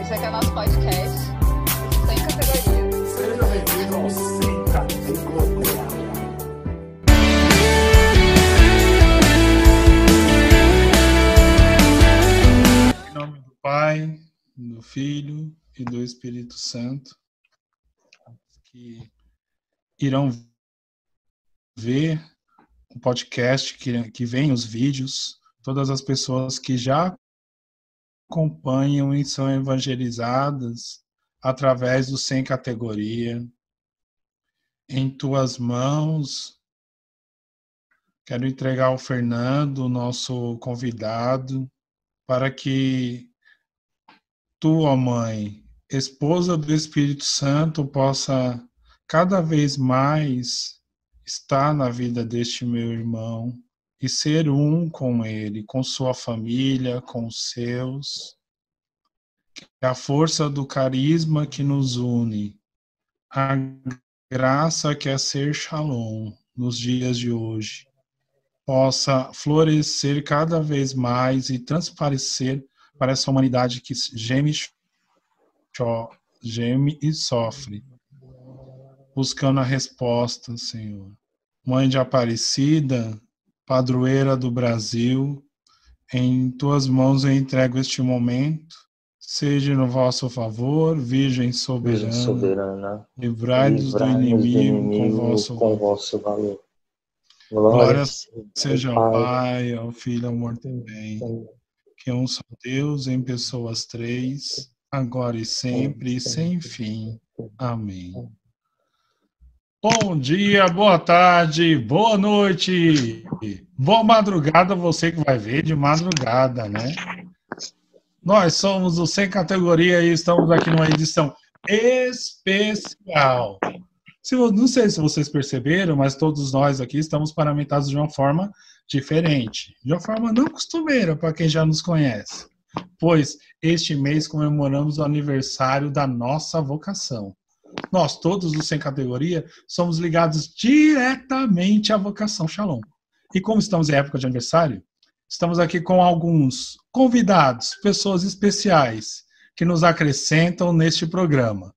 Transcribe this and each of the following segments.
esse aqui é o nosso podcast Sem Categoria. Seja bem-vindo ao Sem Categoria. Em nome do Pai, do Filho e do Espírito Santo, que irão ver o podcast, que vem os vídeos, todas as pessoas que já acompanham e são evangelizadas através do Sem Categoria. Em tuas mãos, quero entregar ao Fernando, nosso convidado, para que tu, ó Mãe, esposa do Espírito Santo, possa cada vez mais estar na vida deste meu irmão e ser um com ele, com sua família, com os seus. Que a força do carisma que nos une, a graça que é ser Shalom nos dias de hoje, possa florescer cada vez mais e transparecer para essa humanidade que geme e sofre, buscando a resposta, Senhor. Mãe de Aparecida, padroeira do Brasil, em tuas mãos eu entrego este momento. Seja no vosso favor, Virgem soberana, livrai-nos do inimigo com vosso valor. Glória seja ao Pai, ao Filho, ao amor também, que é um só Deus, em pessoas três, agora e sempre, e sem fim. Amém. Bom dia, boa tarde, boa noite, boa madrugada, você que vai ver de madrugada, né? Nós somos o Sem Categoria e estamos aqui numa edição especial. Não sei se vocês perceberam, mas todos nós aqui estamos paramentados de uma forma diferente, de uma forma não costumeira para quem já nos conhece, pois este mês comemoramos o aniversário da nossa vocação. Nós todos do Sem Categoria somos ligados diretamente à vocação Shalom. E como estamos em época de aniversário, estamos aqui com alguns convidados, pessoas especiais que nos acrescentam neste programa.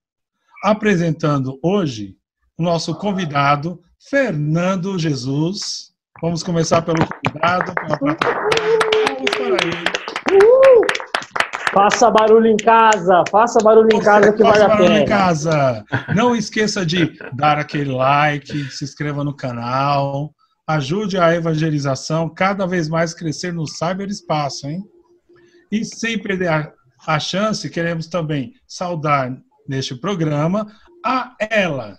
Apresentando hoje o nosso convidado, Fernando Jesus. Vamos começar pelo convidado, pela plataforma. Vamos para ele. Faça barulho em casa que vale a pena. Faça barulho em casa. Não esqueça de dar aquele like, se inscreva no canal, ajude a evangelização, cada vez mais crescer no cyberespaço, hein? E sem perder a chance, queremos também saudar neste programa a ela,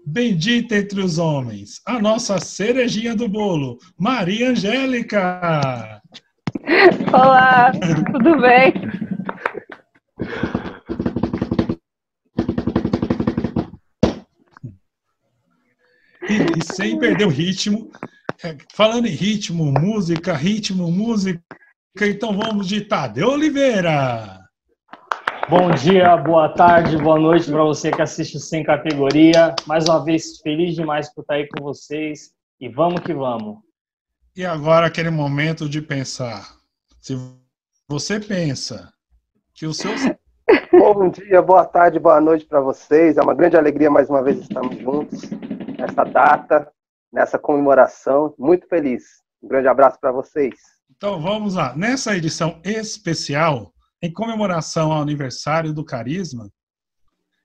bendita entre os homens, a nossa cerejinha do bolo, Maria Angélica. Olá, tudo bem? E sem perder o ritmo, falando em ritmo, música, então vamos de Tadeu Oliveira. Bom dia, boa tarde, boa noite para você que assiste Sem Categoria. Mais uma vez, feliz demais por estar aí com vocês e vamos que vamos. E agora aquele momento de pensar. Se você pensa que os seus... Bom dia, boa tarde, boa noite para vocês. É uma grande alegria mais uma vez estarmos juntos nessa data, nessa comemoração. Muito feliz. Um grande abraço para vocês. Então vamos lá. Nessa edição especial, em comemoração ao aniversário do Carisma,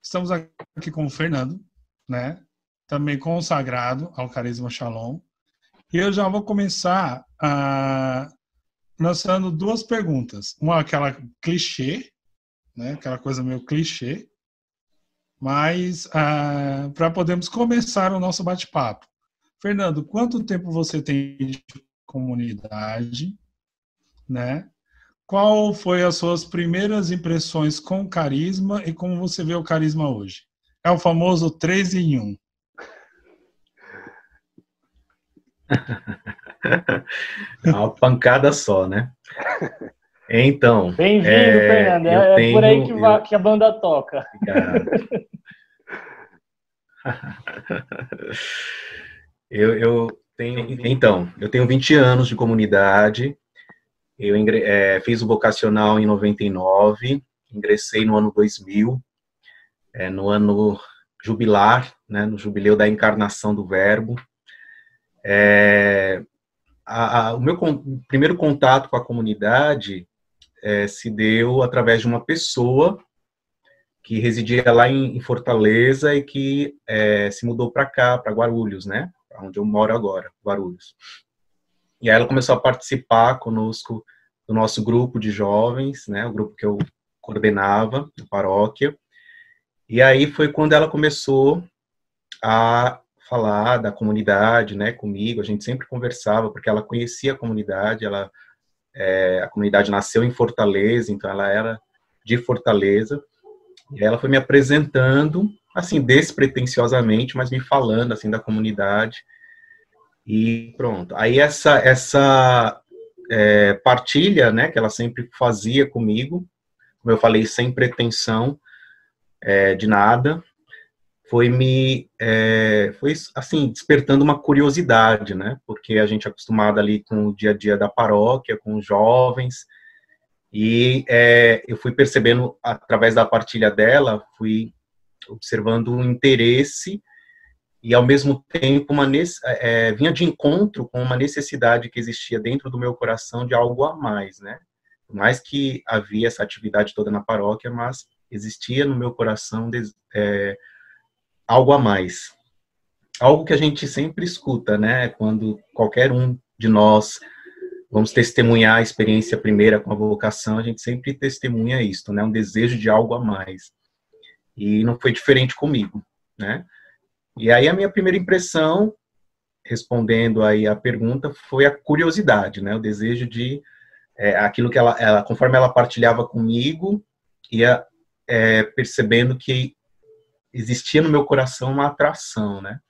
estamos aqui com o Fernando, né? Também consagrado ao Carisma Shalom. E eu já vou começar lançando duas perguntas. Uma, aquela clichê, né? Aquela coisa meio clichê, mas para podermos começar o nosso bate-papo. Fernando, quanto tempo você tem de comunidade, né? Qual foi as suas primeiras impressões com o Carisma e como você vê o Carisma hoje? É o famoso 3 em 1. É uma pancada só, né? Então... Bem-vindo, Fernando. É por aí que a banda toca. Eu tenho 20 anos de comunidade. Eu fiz o vocacional em 99, ingressei no ano 2000, no ano jubilar, né, no jubileu da encarnação do Verbo. O meu primeiro contato com a comunidade se deu através de uma pessoa que residia lá em Fortaleza e que se mudou para cá, para Guarulhos, né, onde eu moro agora, Guarulhos. E aí ela começou a participar conosco do nosso grupo de jovens, né, o grupo que eu coordenava, na paróquia. E aí foi quando ela começou a falar da comunidade, né, comigo. A gente sempre conversava, porque ela conhecia a comunidade, a comunidade nasceu em Fortaleza, então ela era de Fortaleza. E ela foi me apresentando, assim, despretensiosamente, mas me falando, assim, da comunidade. E pronto. Aí essa partilha, né, que ela sempre fazia comigo, como eu falei, sem pretensão de nada, foi assim, despertando uma curiosidade, né, porque a gente é acostumado ali com o dia a dia da paróquia, com os jovens, e eu fui percebendo, através da partilha dela, fui observando um interesse e, ao mesmo tempo, vinha de encontro com uma necessidade que existia dentro do meu coração de algo a mais, né? Por mais que havia essa atividade toda na paróquia, mas existia no meu coração algo a mais. Algo que a gente sempre escuta, né? Quando qualquer um de nós vamos testemunhar a experiência primeira com a vocação, a gente sempre testemunha isso, né? Um desejo de algo a mais. E não foi diferente comigo, né? E aí a minha primeira impressão, respondendo aí a pergunta, foi a curiosidade, né? O desejo de aquilo que ela, conforme ela partilhava comigo, ia percebendo que existia no meu coração uma atração, né?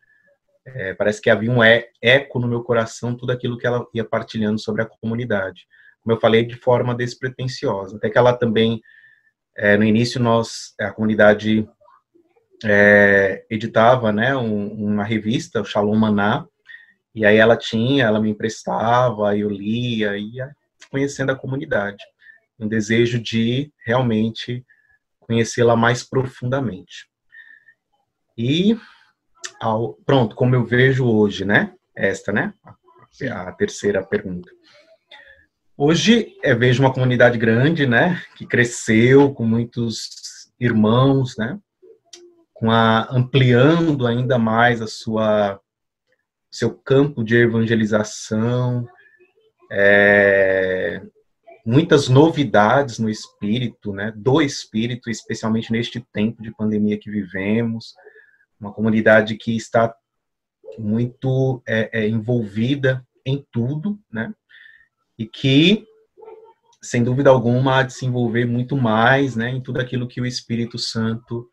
Parece que havia um eco no meu coração, tudo aquilo que ela ia partilhando sobre a comunidade. Como eu falei, de forma despretensiosa. Até que ela também, no início, a comunidade editava, né, uma revista, o Shalom Maná, e aí ela me emprestava, eu lia, ia conhecendo a comunidade. Um desejo de realmente conhecê-la mais profundamente. E pronto, como eu vejo hoje, né? Esta, né? A terceira pergunta. Hoje vejo uma comunidade grande, né? Que cresceu com muitos irmãos, né? Ampliando ainda mais seu campo de evangelização, muitas novidades no espírito, né? Do espírito, especialmente neste tempo de pandemia que vivemos. Uma comunidade que está muito envolvida em tudo, né? E que, sem dúvida alguma, há de se envolver muito mais, né, em tudo aquilo que o Espírito Santo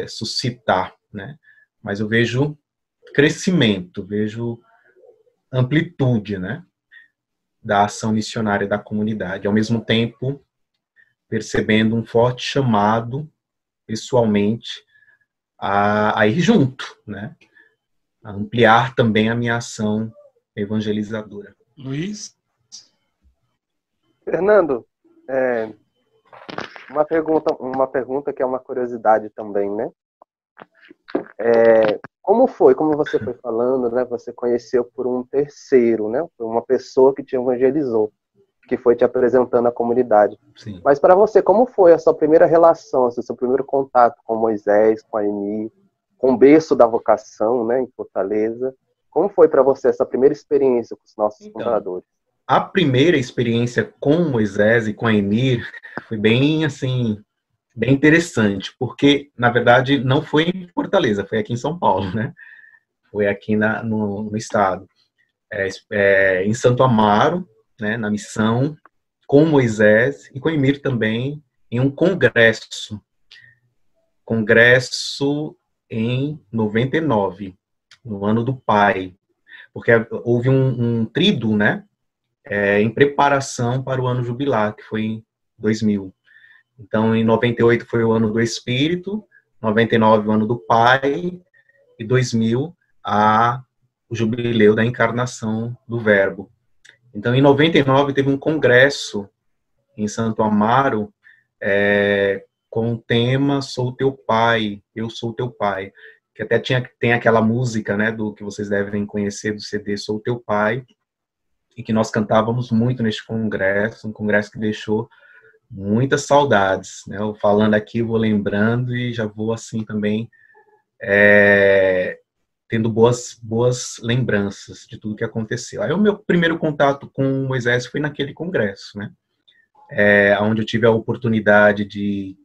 suscitar, né? Mas eu vejo crescimento, vejo amplitude, né, da ação missionária da comunidade, ao mesmo tempo percebendo um forte chamado, pessoalmente, a ir junto, né? A ampliar também a minha ação evangelizadora. Luiz? Fernando, uma pergunta que é uma curiosidade também, né? Como você foi falando, né? Você conheceu por um terceiro, né? Por uma pessoa que te evangelizou, que foi te apresentando a comunidade. Sim. Mas para você, como foi a sua primeira relação, assim, seu primeiro contato com Moisés, com a Emir, com o berço da vocação, né, em Fortaleza? Como foi para você essa primeira experiência com os nossos fundadores? A primeira experiência com Moisés e com a Emir foi bem, assim, bem interessante, porque, na verdade, não foi em Fortaleza, foi aqui em São Paulo, né? Foi aqui no estado. Em Santo Amaro, né, na missão, com Moisés e com a Emir também, em um congresso. Congresso em 99, no ano do Pai. Porque houve um tríduo, né? Em preparação para o ano jubilar, que foi em 2000. Então, em 98 foi o ano do Espírito, 99 o ano do Pai, e 2000 o jubileu da encarnação do Verbo. Então, em 99 teve um congresso em Santo Amaro, com o tema Sou Teu Pai, Eu Sou Teu Pai, que até tem aquela música, né, do que vocês devem conhecer do CD Sou Teu Pai, e que nós cantávamos muito neste congresso, um congresso que deixou muitas saudades, né? Eu falando aqui, vou lembrando e já vou assim também tendo boas lembranças de tudo que aconteceu. Aí o meu primeiro contato com o Moisés foi naquele congresso, né? Onde eu tive a oportunidade de,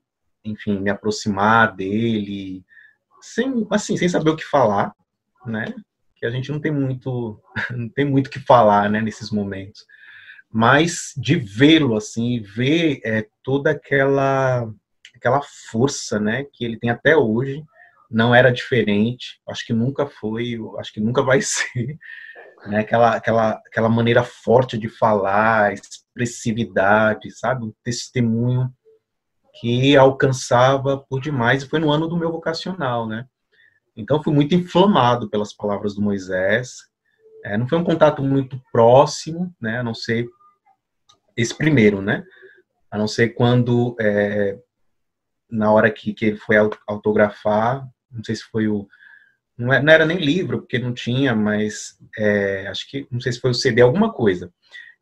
enfim, me aproximar dele, sem saber o que falar, né? Que a gente não tem muito o que falar, né, nesses momentos. Mas de vê-lo, assim, ver toda aquela força, né, que ele tem até hoje, não era diferente, acho que nunca foi, acho que nunca vai ser, né, aquela maneira forte de falar, expressividade, sabe, um testemunho que alcançava por demais, e foi no ano do meu vocacional, né. Então, fui muito inflamado pelas palavras do Moisés. Não foi um contato muito próximo, né, a não ser esse primeiro, né, a não ser quando, na hora que ele foi autografar, não sei se foi não era nem livro, porque não tinha, mas acho que, não sei se foi o CD, alguma coisa.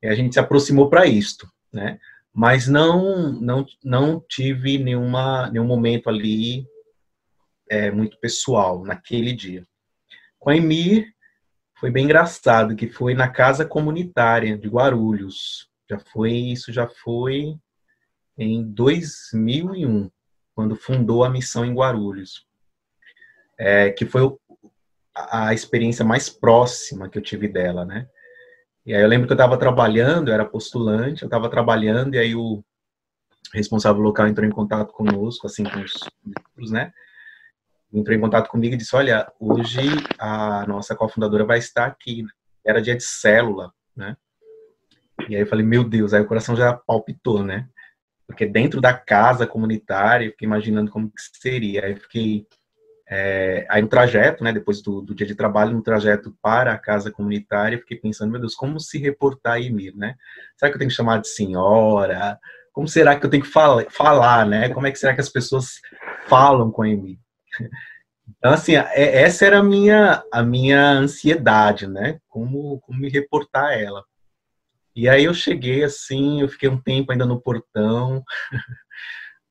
A gente se aproximou para isto, né, mas não tive nenhum momento ali muito pessoal naquele dia. Com a Emir, foi bem engraçado, que foi na casa comunitária de Guarulhos. Isso já foi em 2001, quando fundou a missão em Guarulhos. Que foi a experiência mais próxima que eu tive dela, né? E aí eu lembro que eu estava trabalhando, eu era postulante, eu estava trabalhando, e aí o responsável local entrou em contato conosco, assim, com os outros, né? Entrou em contato comigo e disse, olha, hoje a nossa cofundadora vai estar aqui. Era dia de célula, né? E aí eu falei, meu Deus, aí o coração já palpitou, né? Porque dentro da casa comunitária, eu fiquei imaginando como que seria. Aí eu fiquei... aí no trajeto, né, depois do dia de trabalho, no trajeto para a casa comunitária, eu fiquei pensando, meu Deus, como se reportar a Emir, né? Será que eu tenho que chamar de senhora? Como será que eu tenho que falar, né? Como é que será que as pessoas falam com a Emir? Então, assim, essa era a minha ansiedade, né? Como me reportar a ela. E aí eu cheguei, assim, eu fiquei um tempo ainda no portão.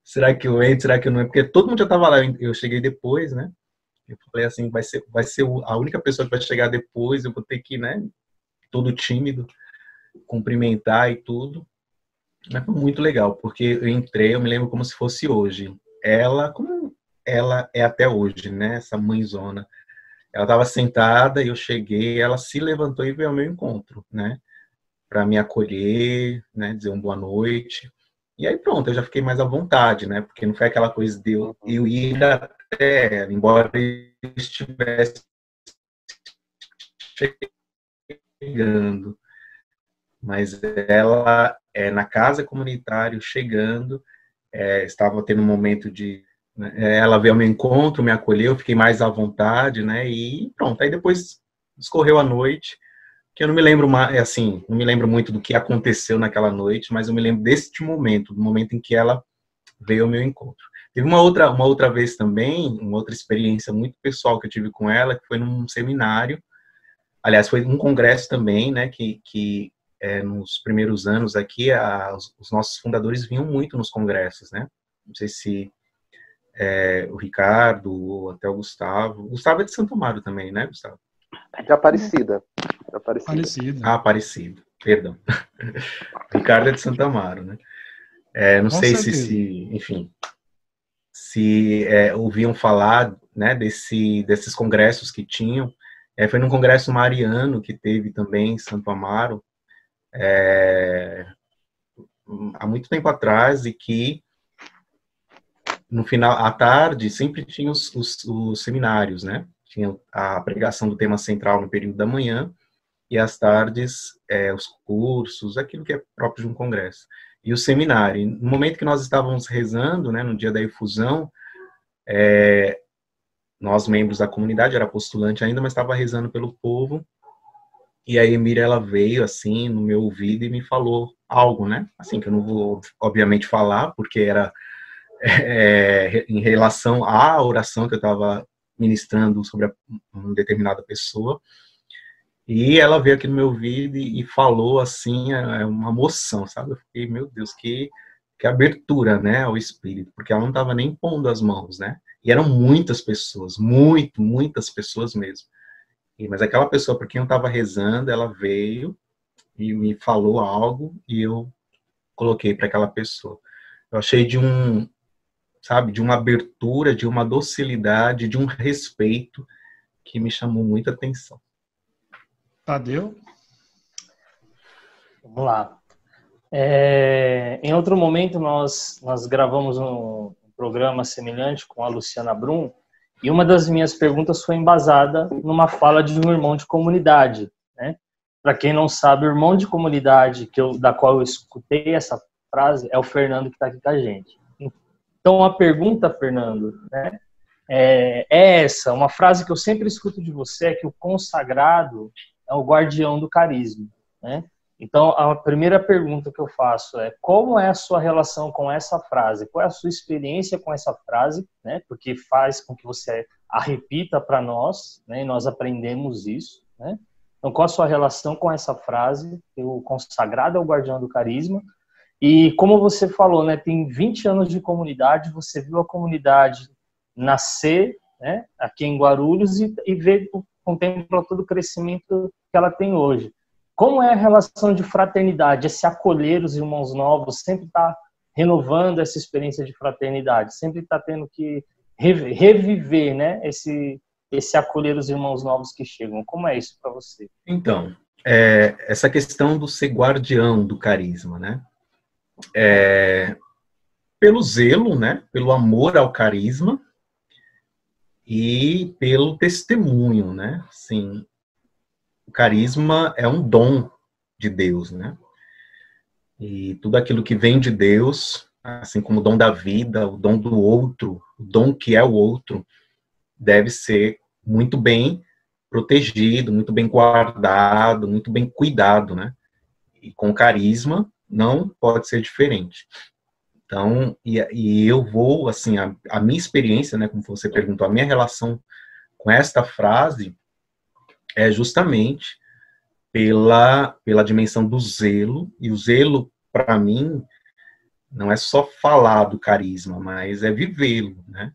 Será que eu entro? Será que eu não entro? Porque todo mundo já estava lá. Eu cheguei depois, né? Eu falei assim, vai ser a única pessoa que vai chegar depois. Eu vou ter que, né? Todo tímido, cumprimentar e tudo. Mas foi muito legal, porque eu entrei, eu me lembro como se fosse hoje. Como ela é até hoje, né? Essa mãezona. Ela estava sentada e eu cheguei, ela se levantou e veio ao meu encontro, né? Para me acolher, né? Dizer uma boa noite. E aí pronto, eu já fiquei mais à vontade, né? Porque não foi aquela coisa de eu ir até ela, embora eu estivesse chegando. Mas ela, na casa comunitária, chegando, estava tendo um momento de... Né, ela veio ao meu encontro, me acolheu, fiquei mais à vontade, né? E pronto, aí depois escorreu a noite, que eu não me lembro mais, assim, não me lembro muito do que aconteceu naquela noite, mas eu me lembro deste momento, do momento em que ela veio ao meu encontro. Teve uma outra vez também, uma outra experiência muito pessoal que eu tive com ela, que foi num seminário, aliás, foi um congresso também, né, que nos primeiros anos aqui, os nossos fundadores vinham muito nos congressos, né, não sei se o Ricardo, ou até o Gustavo. O Gustavo é de Santo Amaro também, né, Gustavo? De Aparecida. Aparecido, perdão. Ricardo é de Santo Amaro, né? Não Com sei certeza. enfim, se ouviam falar, né, desses congressos que tinham. Foi num congresso mariano que teve também em Santo Amaro, há muito tempo atrás, e que no final, à tarde, sempre tinha os seminários, né? Tinha a pregação do tema central no período da manhã, e às tardes, os cursos, aquilo que é próprio de um congresso. E o seminário. E no momento que nós estávamos rezando, né, no dia da efusão, nós, membros da comunidade, era postulante ainda, mas estava rezando pelo povo, E a Emília, ela veio, assim, no meu ouvido e me falou algo, né? Assim, que eu não vou, obviamente, falar, porque era em relação à oração que eu estava ministrando sobre uma determinada pessoa. E ela veio aqui no meu ouvido e falou, assim, uma emoção, sabe? Eu fiquei, meu Deus, que abertura, né, ao Espírito, porque ela não estava nem pondo as mãos, né? E eram muitas pessoas, muitas pessoas mesmo. Mas aquela pessoa por quem eu estava rezando, ela veio e me falou algo e eu coloquei para aquela pessoa. Eu achei sabe, de uma abertura, de uma docilidade, de um respeito que me chamou muita atenção. Tadeu? Vamos lá. Em outro momento, nós gravamos um programa semelhante com a Luciana Brum, e uma das minhas perguntas foi embasada numa fala de um irmão de comunidade, né? Para quem não sabe, o irmão de comunidade da qual eu escutei essa frase é o Fernando, que está aqui com a gente. Então, a pergunta, Fernando, né, é essa, uma frase que eu sempre escuto de você, é que o consagrado é o guardião do carisma, né? Então, a primeira pergunta que eu faço é: como é a sua relação com essa frase? Qual é a sua experiência com essa frase, né? Porque faz com que você a repita para nós, né? E nós aprendemos isso, né? Então, qual a sua relação com essa frase? O consagrado é o guardião do carisma. E como você falou, né? Tem 20 anos de comunidade, você viu a comunidade nascer, né? Aqui em Guarulhos e contempla todo o crescimento que ela tem hoje. Como é a relação de fraternidade, esse acolher os irmãos novos, sempre está renovando essa experiência de fraternidade, sempre está tendo que reviver, né, esse acolher os irmãos novos que chegam. Como é isso para você? Então, essa questão do ser guardião do carisma, né? Pelo zelo, né, pelo amor ao carisma e pelo testemunho, né? Sim. O carisma é um dom de Deus, né? E tudo aquilo que vem de Deus, assim como o dom da vida, o dom do outro, o dom que é o outro, deve ser muito bem protegido, muito bem guardado, muito bem cuidado, né? E com carisma não pode ser diferente. Então, e eu vou, assim, a minha experiência, né, como você perguntou, a minha relação com esta frase é justamente pela dimensão do zelo, e o zelo, para mim, não é só falar do carisma, mas é vivê-lo, né?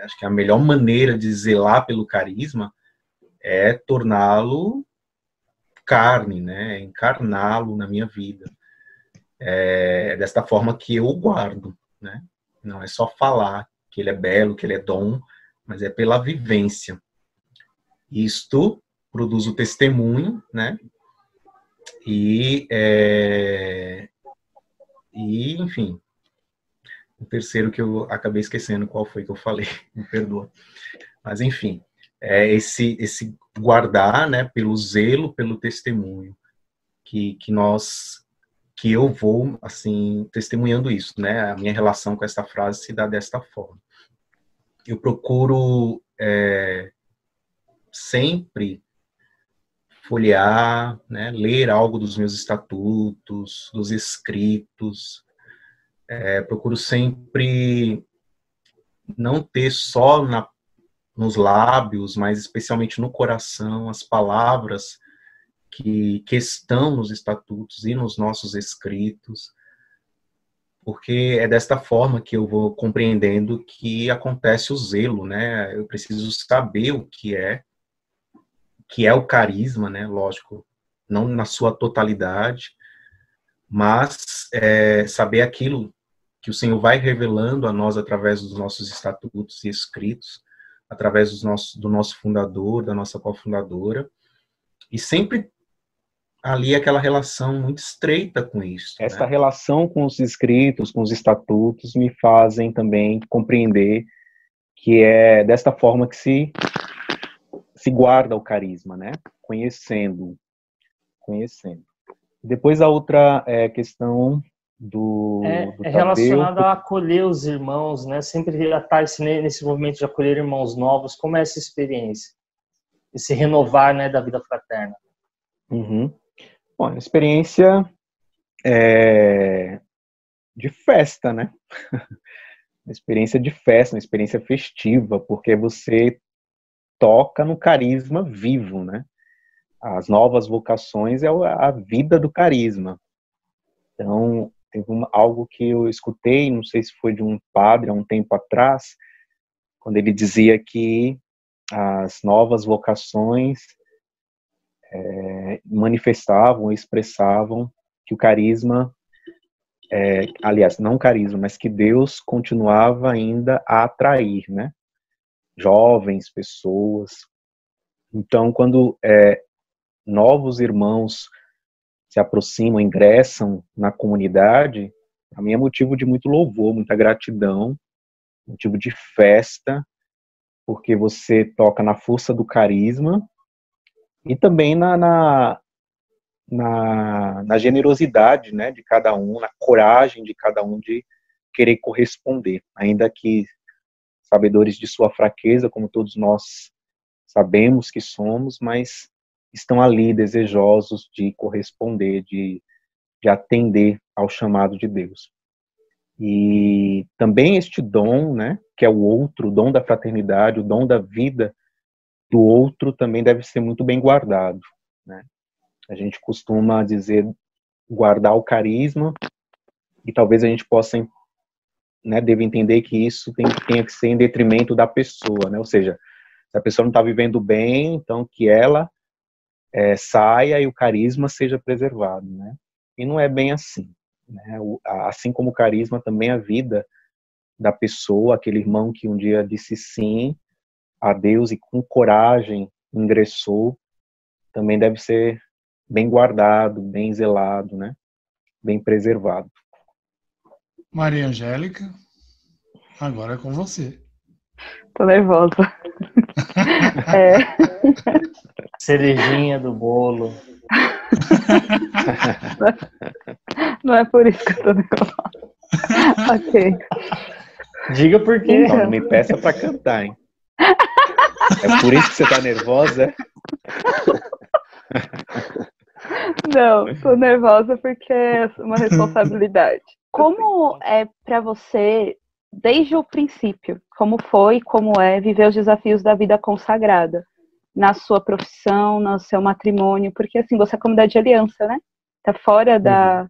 Acho que a melhor maneira de zelar pelo carisma é torná-lo carne, né? Encarná-lo na minha vida. É desta forma que eu o guardo, né? Não é só falar que ele é belo, que ele é dom, mas é pela vivência. Isto produz o testemunho, né? E enfim, o terceiro que eu acabei esquecendo qual foi que eu falei, me perdoa. Mas, enfim, esse guardar, né, pelo zelo, pelo testemunho, que eu vou, assim, testemunhando isso, né? A minha relação com essa frase se dá desta forma. Eu procuro sempre folhear, né, ler algo dos meus estatutos, dos escritos. Procuro sempre não ter só nos lábios, mas especialmente no coração, as palavras que estão nos estatutos e nos nossos escritos, porque é desta forma que eu vou compreendendo que acontece o zelo, né? Eu preciso saber o que é o carisma, né? Lógico, não na sua totalidade, mas saber aquilo que o Senhor vai revelando a nós através dos nossos estatutos e escritos, através do nosso fundador, da nossa cofundadora, e sempre ali aquela relação muito estreita com isso. Esta relação com os escritos, com os estatutos, me fazem também compreender que é desta forma que se guarda o carisma, né? Conhecendo. Depois a outra questão do relacionada a acolher os irmãos, né? Sempre estar nesse movimento de acolher irmãos novos. Como é essa experiência? Esse renovar, né, da vida fraterna? Uhum. Bom, a experiência de festa, né? Uma experiência de festa, uma experiência festiva, porque você toca no carisma vivo, né? As novas vocações é a vida do carisma. Então, teve algo que eu escutei, não sei se foi de um padre há um tempo atrás, quando ele dizia que as novas vocações manifestavam, expressavam que o carisma, aliás, não carisma, mas que Deus continuava ainda a atrair, né? Jovens, pessoas. Então, quando novos irmãos se aproximam, ingressam na comunidade, para mim é motivo de muito louvor, muita gratidão, motivo de festa, porque você toca na força do carisma e também na generosidade, né, de cada um, na coragem de cada um de querer corresponder, ainda que sabedores de sua fraqueza, como todos nós sabemos que somos, mas estão ali desejosos de corresponder, de atender ao chamado de Deus. E também este dom, né, que é o outro, o dom da fraternidade, o dom da vida do outro, também deve ser muito bem guardado, né? A gente costuma dizer guardar o carisma, e talvez a gente possa, né, deve entender que isso tenha que ser em detrimento da pessoa, né? Ou seja, se a pessoa não está vivendo bem, então que ela saia e o carisma seja preservado, né? E não é bem assim, né? Assim como o carisma, também a vida da pessoa, aquele irmão que um dia disse sim a Deus e com coragem ingressou, também deve ser bem guardado, bem zelado, né? Bem preservado. Maria Angélica, agora é com você. Tô nervosa. Cerejinha do bolo. Não é por isso que eu tô nervosa. Ok. Diga por quê. Não me peça para cantar, hein? É por isso que você tá nervosa? Não, tô nervosa porque é uma responsabilidade. Como é pra você, desde o princípio, como foi, como é viver os desafios da vida consagrada? Na sua profissão, no seu matrimônio, porque assim, você é comunidade de aliança, né? Tá fora da...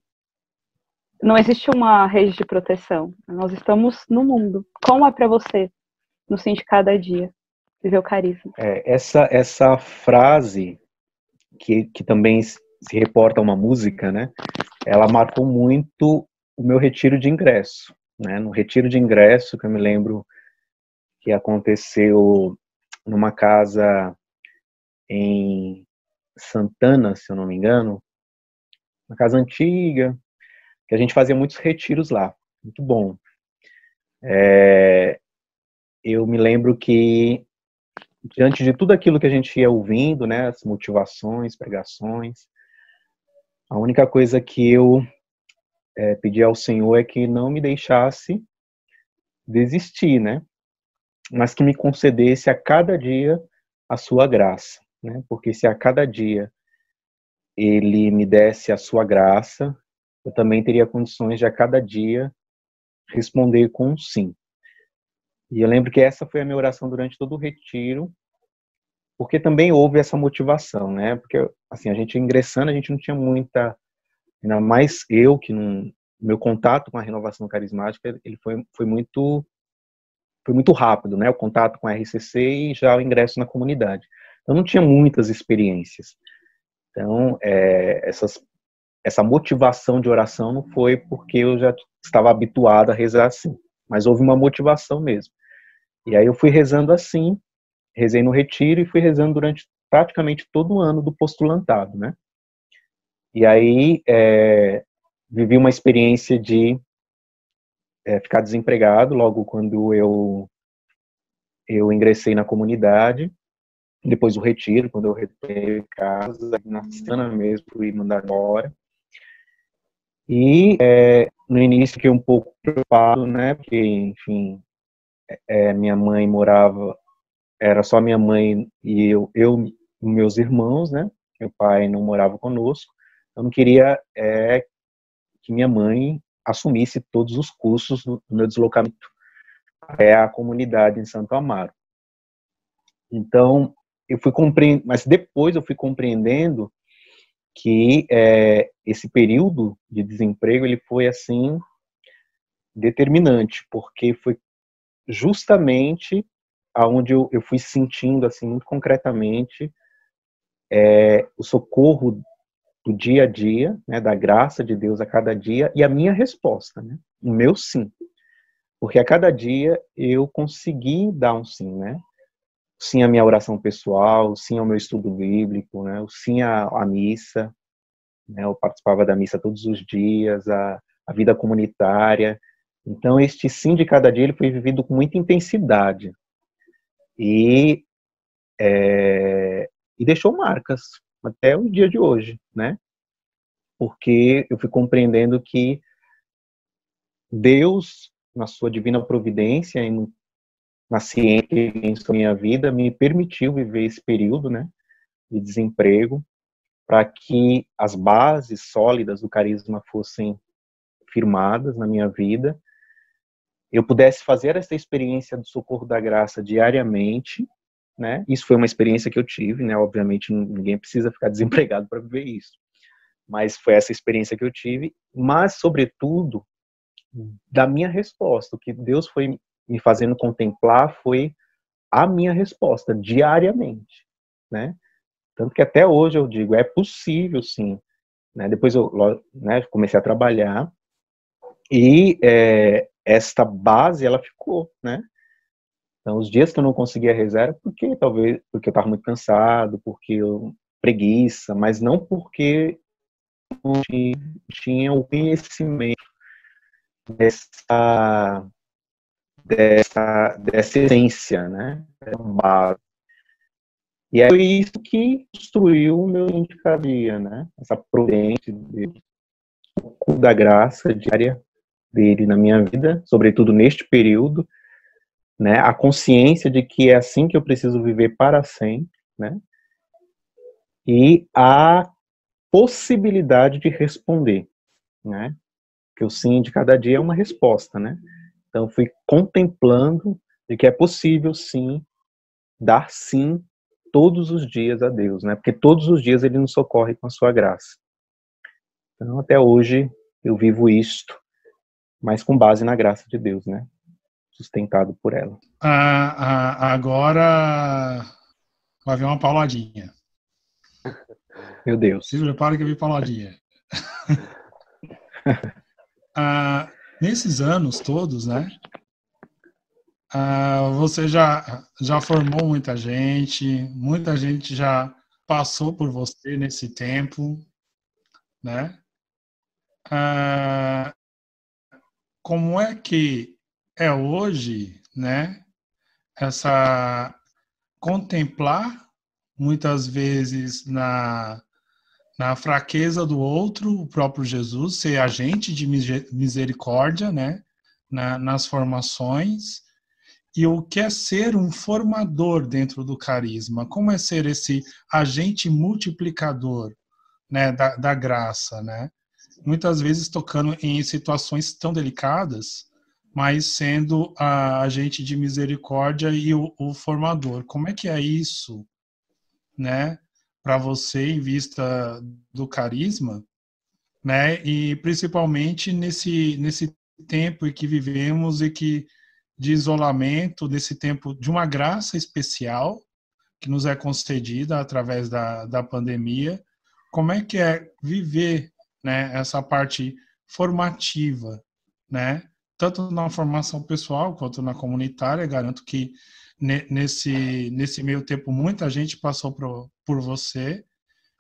Não existe uma rede de proteção. Nós estamos no mundo. Como é pra você, no sim de cada dia, viver o carisma? Essa frase, que também se reporta a uma música, né? Ela marcou muito o meu retiro de ingresso, né? No retiro de ingresso, que eu me lembro que aconteceu numa casa em Santana, se eu não me engano, uma casa antiga, que a gente fazia muitos retiros lá, muito bom. Eu me lembro que, diante de tudo aquilo que a gente ia ouvindo, né, as motivações, pregações, a única coisa que eu pedi ao Senhor é que não me deixasse desistir, né, mas que me concedesse a cada dia a sua graça, né, porque se a cada dia Ele me desse a sua graça, eu também teria condições de a cada dia responder com um sim. E eu lembro que essa foi a minha oração durante todo o retiro, porque também houve essa motivação, né? Porque, assim, a gente ingressando, a gente não tinha muita, ainda mais eu, que não, meu contato com a renovação carismática, ele foi muito rápido, né? O contato com a RCC e já o ingresso na comunidade. Eu não tinha muitas experiências. Então, essa motivação de oração não foi porque eu já estava habituado a rezar assim, mas houve uma motivação mesmo. E aí eu fui rezando assim, rezei no retiro e fui rezando durante praticamente todo o ano do postulantado, né? E aí vivi uma experiência de ficar desempregado logo quando eu ingressei na comunidade, depois do retiro, quando eu retornei a casa, na semana mesmo fui mandado embora. E no início fiquei um pouco preocupado, né? Porque, enfim, minha mãe morava, era só minha mãe e eu e meus irmãos, né? meu pai não morava conosco, eu não queria que minha mãe assumisse todos os custos do meu deslocamento até a comunidade em Santo Amaro. Então, eu fui compreendendo, mas depois eu fui compreendendo que esse período de desemprego ele foi assim determinante, porque foi justamente aonde eu fui sentindo assim muito concretamente o socorro do dia a dia, né, da graça de Deus a cada dia e a minha resposta, né, o meu sim, porque a cada dia eu consegui dar um sim, né, sim à minha oração pessoal, sim ao meu estudo bíblico, né, o sim à missa, né, eu participava da missa todos os dias, a vida comunitária. Então, este sim de cada dia ele foi vivido com muita intensidade e deixou marcas até o dia de hoje, né? Porque eu fui compreendendo que Deus, na sua divina providência, na ciência em sua minha vida, me permitiu viver esse período, né, de desemprego, para que as bases sólidas do carisma fossem firmadas na minha vida, eu pudesse fazer essa experiência do socorro da graça diariamente, né? Isso foi uma experiência que eu tive, né? Obviamente ninguém precisa ficar desempregado para viver isso, mas foi essa experiência que eu tive, mas sobretudo da minha resposta, o que Deus foi me fazendo contemplar foi a minha resposta diariamente, né? Tanto que até hoje eu digo, é possível sim, né? Depois eu, né, comecei a trabalhar e esta base ela ficou, né? Então os dias que eu não conseguia rezar era porque eu estava muito cansado, porque eu preguiça, mas não porque eu não tinha o conhecimento dessa essência, né? Base. E é isso que construiu o meu indicaria, né? Essa prudência dele, da graça diária dele na minha vida, sobretudo neste período, né? A consciência de que é assim que eu preciso viver para sempre, né? E a possibilidade de responder, né? Que o sim de cada dia é uma resposta, né? Então, fui contemplando de que é possível, sim, dar sim todos os dias a Deus, né? Porque todos os dias Ele nos socorre com a sua graça. Então, até hoje, eu vivo isto, mas com base na graça de Deus, né? Sustentado por ela. Agora vai vir uma pauladinha. Meu Deus. Se prepara que vem pauladinha. Nesses anos todos, né? Você já formou muita gente já passou por você nesse tempo, né? Como é que é hoje, né? Essa contemplar muitas vezes na fraqueza do outro, o próprio Jesus, ser agente de misericórdia, né? Nas formações. E o que é ser um formador dentro do carisma? Como é ser esse agente multiplicador, né, da graça, né? Muitas vezes tocando em situações tão delicadas, mas sendo a agente de misericórdia e o formador. Como é que é isso, né, para você em vista do carisma, né? E principalmente nesse tempo em que vivemos e que de isolamento, desse tempo de uma graça especial que nos é concedida através da pandemia. Como é que é viver, né, essa parte formativa, né? Tanto na formação pessoal quanto na comunitária. Garanto que nesse meio tempo muita gente passou por você.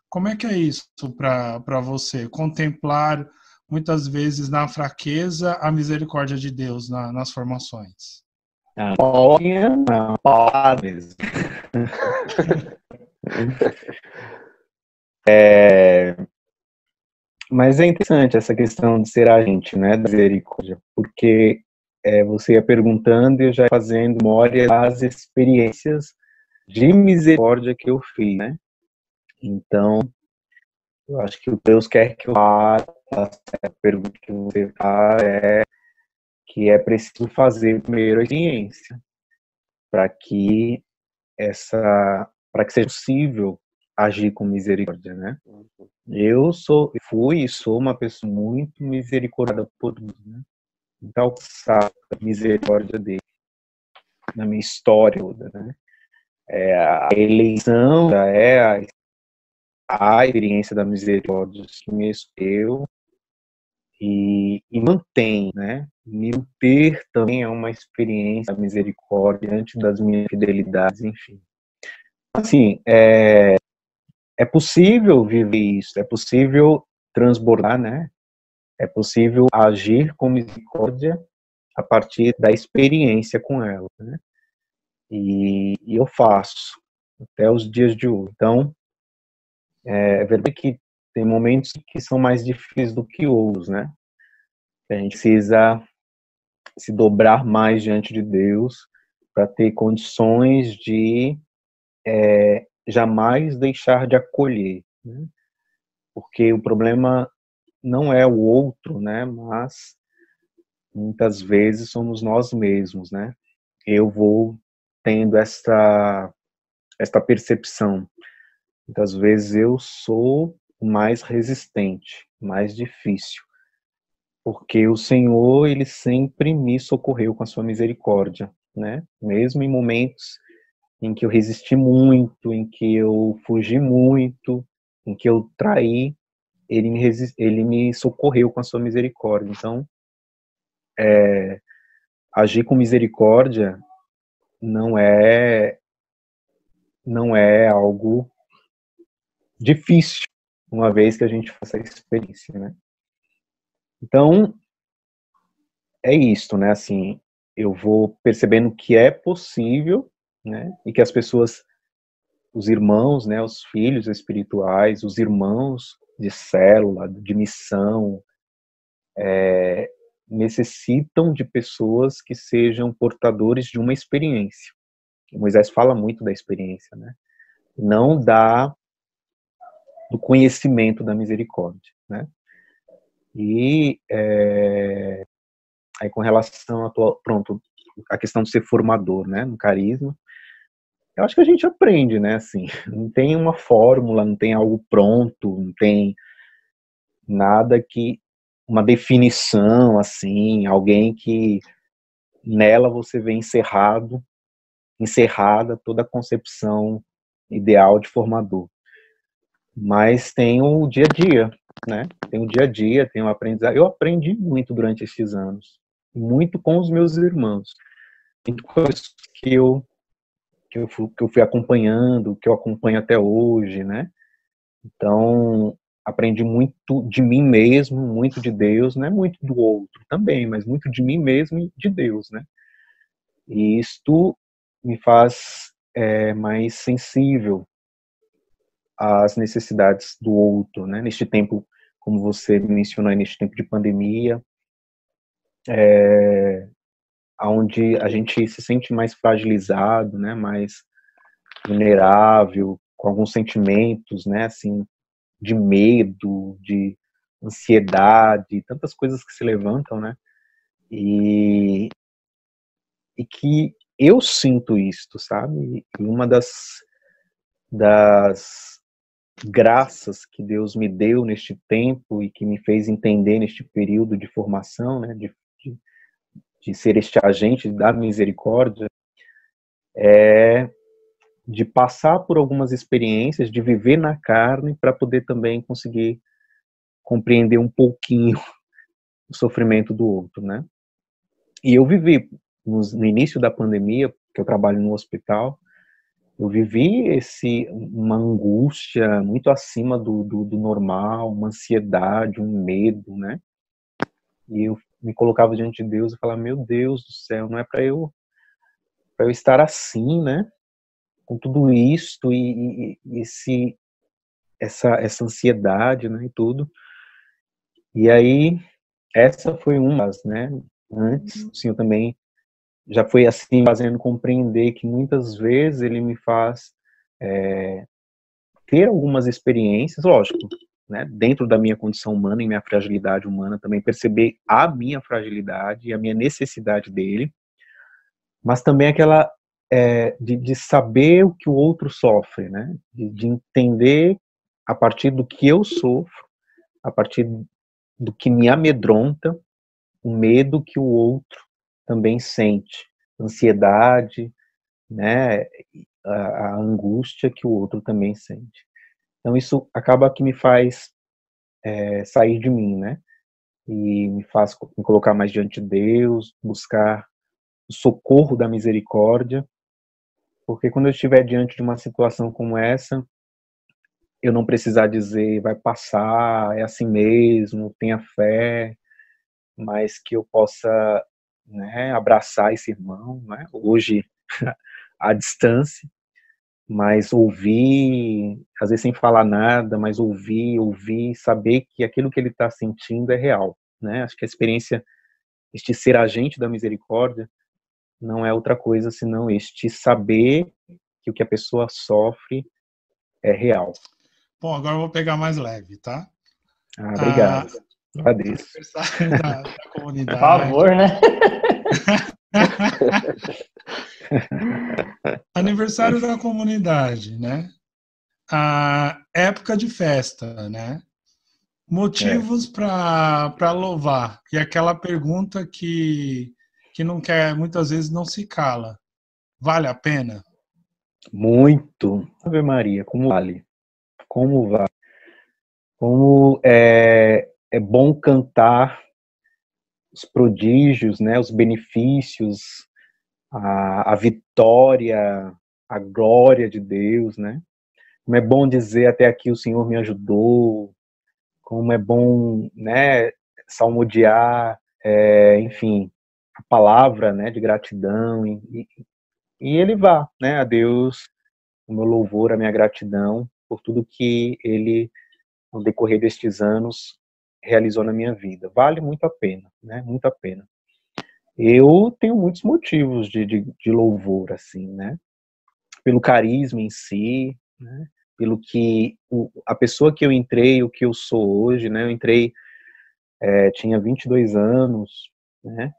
Como é que é isso para você? Contemplar muitas vezes na fraqueza a misericórdia de Deus nas formações. Olha, mesmo. Mas é interessante essa questão de ser agente, né, da misericórdia, porque você ia perguntando e eu já ia fazendo memória das experiências de misericórdia que eu fiz, né? Então, eu acho que o Deus quer que eu faça, a pergunta que você faz é que é preciso fazer primeiro a experiência, para que para que seja possível agir com misericórdia, né? Fui e sou uma pessoa muito misericordada por Deus, né? Muito alçada a misericórdia dele na minha história toda, né? A eleição a experiência da misericórdia que me escolheu e mantém, né? Me ter também é uma experiência da misericórdia diante das minhas fidelidades, enfim. Assim, é possível viver isso, é possível transbordar, né? É possível agir com misericórdia a partir da experiência com ela, né? E eu faço até os dias de hoje. Então, é verdade que tem momentos que são mais difíceis do que outros, né? A gente precisa se dobrar mais diante de Deus para ter condições de jamais deixar de acolher, né? Porque o problema não é o outro, né? Mas muitas vezes somos nós mesmos, né? Eu vou tendo esta percepção. Muitas vezes eu sou mais resistente, mais difícil, porque o Senhor, ele sempre me socorreu com a sua misericórdia, né? Mesmo em momentos em que eu resisti muito, em que eu fugi muito, em que eu traí, ele me socorreu com a sua misericórdia. Então, agir com misericórdia não é não é algo difícil, uma vez que a gente faça a experiência, né? Então, é isso, né? Assim, eu vou percebendo que é possível, né? E que as pessoas, os irmãos, né? Os filhos espirituais, os irmãos de célula, de missão, necessitam de pessoas que sejam portadores de uma experiência. O Moisés fala muito da experiência, né? Não do conhecimento da misericórdia, né? E aí com relação a questão de ser formador, né, no carisma, eu acho que a gente aprende, né, assim, não tem uma fórmula, não tem algo pronto, não tem nada uma definição, assim, alguém que nela você vê encerrada toda a concepção ideal de formador. Mas tem o dia a dia, né? Tem o dia a dia, tem o aprendizado. Eu aprendi muito durante esses anos, muito com os meus irmãos, muito coisas que eu fui acompanhando, que eu acompanho até hoje, né? Então, aprendi muito de mim mesmo, muito de Deus, não é muito do outro também, mas muito de mim mesmo e de Deus, né? E isto me faz mais sensível às necessidades do outro, né? Neste tempo, como você mencionou, neste tempo de pandemia, onde a gente se sente mais fragilizado, né? Mais vulnerável, com alguns sentimentos, né? Assim, de medo, de ansiedade, tantas coisas que se levantam, né? E que eu sinto isto, sabe? E uma das graças que Deus me deu neste tempo e que me fez entender neste período de formação, né, de ser este agente da misericórdia, é de passar por algumas experiências, de viver na carne para poder também conseguir compreender um pouquinho o sofrimento do outro, né? E eu vivi no início da pandemia, que eu trabalho no hospital, eu vivi uma angústia muito acima do normal, uma ansiedade, um medo, né? E eu me colocava diante de Deus e falava, meu Deus do céu, não é para eu estar assim, né? Com tudo isto e essa ansiedade, né? E tudo. E aí, essa foi uma das, né? Antes, o Senhor também já foi assim, fazendo compreender que muitas vezes Ele me faz ter algumas experiências, lógico, né, dentro da minha condição humana e minha fragilidade humana, também perceber a minha fragilidade e a minha necessidade dele, mas também aquela de saber o que o outro sofre, né, de entender a partir do que eu sofro, a partir do que me amedronta, o medo que o outro também sente, ansiedade, né, a angústia que o outro também sente. Então isso acaba que me faz sair de mim, né, e me faz me colocar mais diante de Deus, buscar o socorro da misericórdia, porque quando eu estiver diante de uma situação como essa, eu não precisar dizer, vai passar, é assim mesmo, tenha fé, mas que eu possa, né, abraçar esse irmão, né, hoje à distância, mas ouvir, às vezes sem falar nada, mas ouvir, saber que aquilo que ele está sentindo é real, né? Acho que a experiência, este ser agente da misericórdia, não é outra coisa senão este saber que o que a pessoa sofre é real. Bom, agora eu vou pegar mais leve, tá? Obrigado. Agradeço. Aniversário da comunidade. Por favor, né? Aniversário da comunidade, né? A época de festa, né? Motivos para louvar. E aquela pergunta que não quer, muitas vezes não se cala. Vale a pena? Muito. Ave Maria, como vale? Como vale? Como é bom cantar os prodígios, né, os benefícios, a vitória, a glória de Deus, né? Como é bom dizer até aqui o Senhor me ajudou, como é bom, né, salmodiar, enfim, a palavra, né, de gratidão e ele vá, né, a Deus, o meu louvor, a minha gratidão por tudo que ele, no decorrer destes anos, realizou na minha vida. Vale muito a pena, né, muito a pena. Eu tenho muitos motivos de louvor, assim, né, pelo carisma em si, né, pelo que a pessoa que eu entrei, o que eu sou hoje, né, eu entrei, tinha 22 anos, né,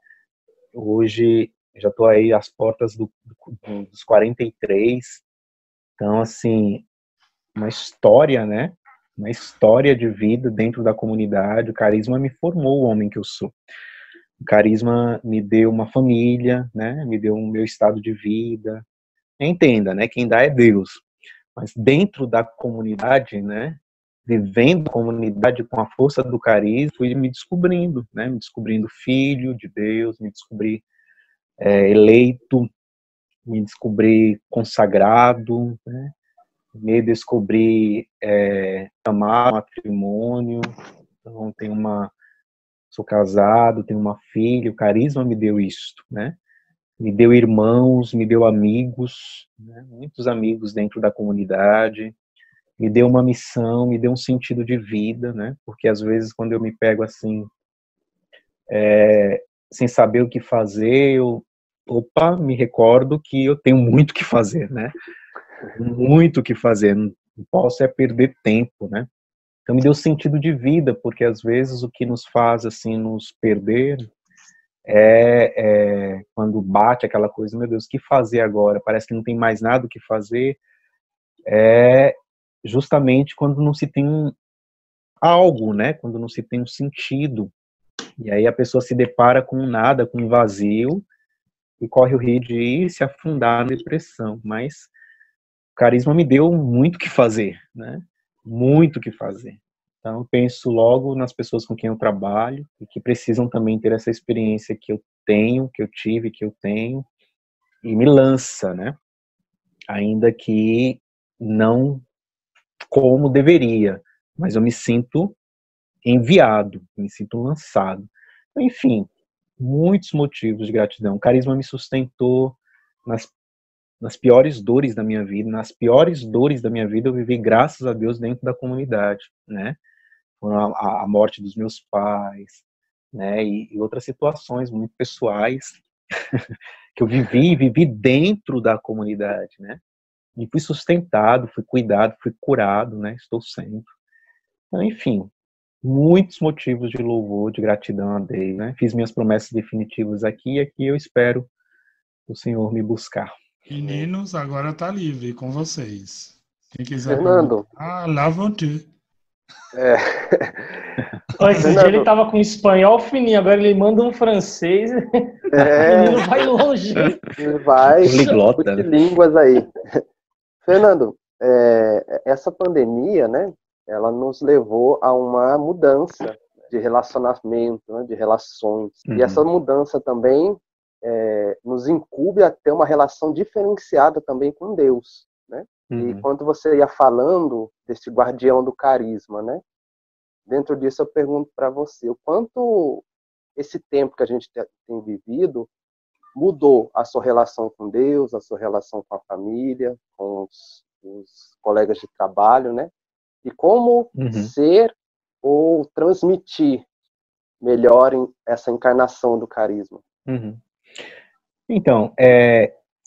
hoje já estou aí às portas dos 43, então, assim, uma história, né, uma história de vida dentro da comunidade. O carisma me formou o homem que eu sou. O carisma me deu uma família, né, me deu o meu estado de vida. Entenda, né, quem dá é Deus. Mas dentro da comunidade, né, vivendo a comunidade com a força do carisma, fui me descobrindo, né, me descobrindo filho de Deus, me descobri eleito, me descobri consagrado, né, me descobri amar matrimônio. Então sou casado, tenho uma filha. O carisma me deu isto, né? Me deu irmãos, me deu amigos, né? Muitos amigos dentro da comunidade. Me deu uma missão, me deu um sentido de vida, né? Porque às vezes quando eu me pego assim, sem saber o que fazer, me recordo que eu tenho muito o que fazer, né? Muito o que fazer, não posso perder tempo, né? Então me deu sentido de vida, porque às vezes o que nos faz assim nos perder quando bate aquela coisa, meu Deus, o que fazer agora? Parece que não tem mais nada o que fazer. É justamente quando não se tem algo, né? Quando não se tem um sentido. E aí a pessoa se depara com nada, com um vazio, e corre o risco de se afundar na depressão. Mas o carisma me deu muito o que fazer, né? Muito o que fazer. Então, eu penso logo nas pessoas com quem eu trabalho e que precisam também ter essa experiência que eu tenho, que eu tive, que eu tenho, e me lança, né? Ainda que não como deveria, mas eu me sinto enviado, me sinto lançado. Enfim, muitos motivos de gratidão. O carisma me sustentou nas piores dores da minha vida. Nas piores dores da minha vida eu vivi, graças a Deus, dentro da comunidade, né? A morte dos meus pais, né? E outras situações muito pessoais que eu vivi dentro da comunidade, né? E fui sustentado, fui cuidado, fui curado, né? Estou sendo. Então, enfim, muitos motivos de louvor, de gratidão a Deus, né? Fiz minhas promessas definitivas aqui e aqui eu espero o Senhor me buscar. Meninos, agora tá livre com vocês. Quem quiser Fernando. perguntar, lá vão ter. Esse dia ele tava com espanhol fininho, agora ele manda um francês. O menino vai longe. Vai, Poliglota, né? línguas aí. Fernando, essa pandemia, né, ela nos levou a uma mudança de relacionamento, né, de relações. E essa mudança também nos incube a ter uma relação diferenciada também com Deus, né? E quando você ia falando desse guardião do carisma, né? Dentro disso eu pergunto para você, o quanto esse tempo que a gente tem vivido mudou a sua relação com Deus, a sua relação com a família, com os colegas de trabalho, né? E como ser ou transmitir melhor essa encarnação do carisma. Então,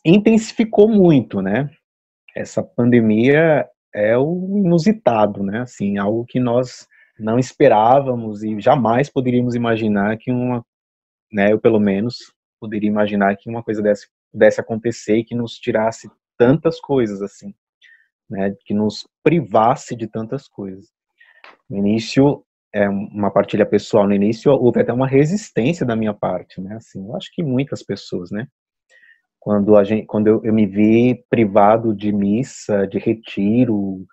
intensificou muito, né? Essa pandemia é o inusitado, né? Assim, algo que nós não esperávamos e jamais poderíamos imaginar que né? Eu pelo menos poderia imaginar que uma coisa dessa pudesse acontecer e que nos tirasse tantas coisas assim, né? Que nos privasse de tantas coisas. No início, uma partilha pessoal, no início houve até uma resistência da minha parte, né? Assim, eu acho que muitas pessoas, né? Quando eu me vi privado de missa, de retiro,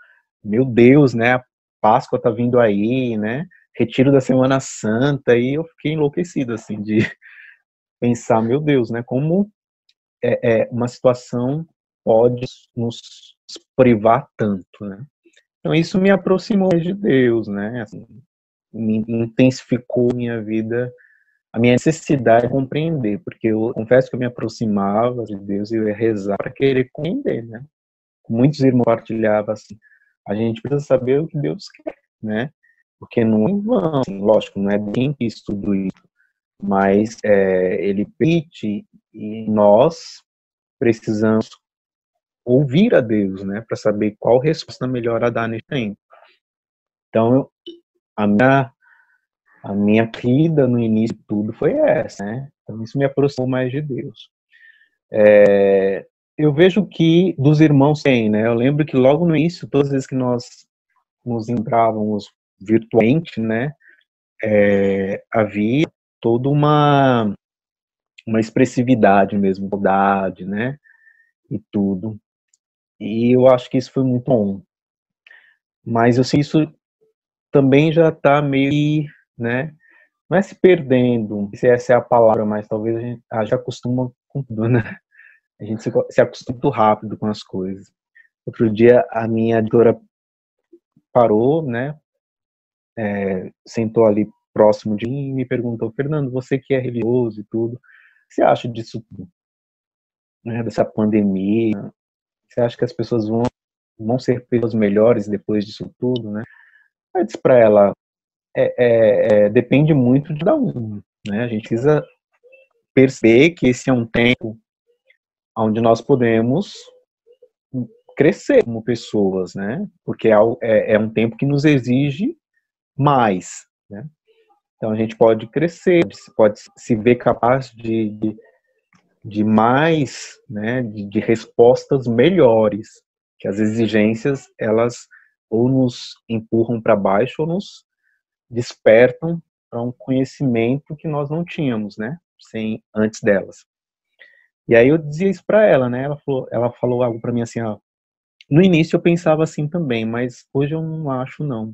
meu Deus, né? A Páscoa tá vindo aí, né? Retiro da Semana Santa, e eu fiquei enlouquecido, assim, de pensar, meu Deus, né? Como uma situação pode nos privar tanto, né? Então isso me aproximou de Deus, né? Assim, me intensificou minha vida, a minha necessidade de compreender, porque eu confesso que eu me aproximava de Deus e eu ia rezar para querer compreender, né? Muitos irmãos partilhavam assim, a gente precisa saber o que Deus quer, né? Porque não é em vão, assim, lógico, não é quem quis tudo isso, mas ele permite e nós precisamos ouvir a Deus, né? Para saber qual resposta melhor a dar nesse tempo. Então, a minha vida no início de tudo foi essa, né? Então isso me aproximou mais de Deus. Eu vejo que dos irmãos tem, né? Eu lembro que logo no início, todas as vezes que nós nos entrávamos virtualmente, né? Havia toda uma expressividade mesmo, bondade, né? E tudo. E eu acho que isso foi muito bom. Mas eu sei isso também já está meio, né? Não é se perdendo, não sei se essa é a palavra, mas talvez a gente já acostuma com tudo, né? A gente se acostuma muito rápido com as coisas. Outro dia a minha editora parou, né? Sentou ali próximo de mim e me perguntou, Fernando, você que é religioso e tudo, o que você acha disso tudo? Né, dessa pandemia? Você acha que as pessoas vão ser pessoas melhores depois disso tudo, né? Eu disse para ela, depende muito de cada um, né? A gente precisa perceber que esse é um tempo onde nós podemos crescer como pessoas, né? Porque é um tempo que nos exige mais, né? Então a gente pode crescer, pode se ver capaz de mais, né? De respostas melhores, que as exigências, elas ou nos empurram para baixo ou nos despertam para um conhecimento que nós não tínhamos, né? Antes delas. E aí eu dizia isso para ela, né? Ela falou algo para mim assim, ó, no início eu pensava assim também, mas hoje eu não acho, não.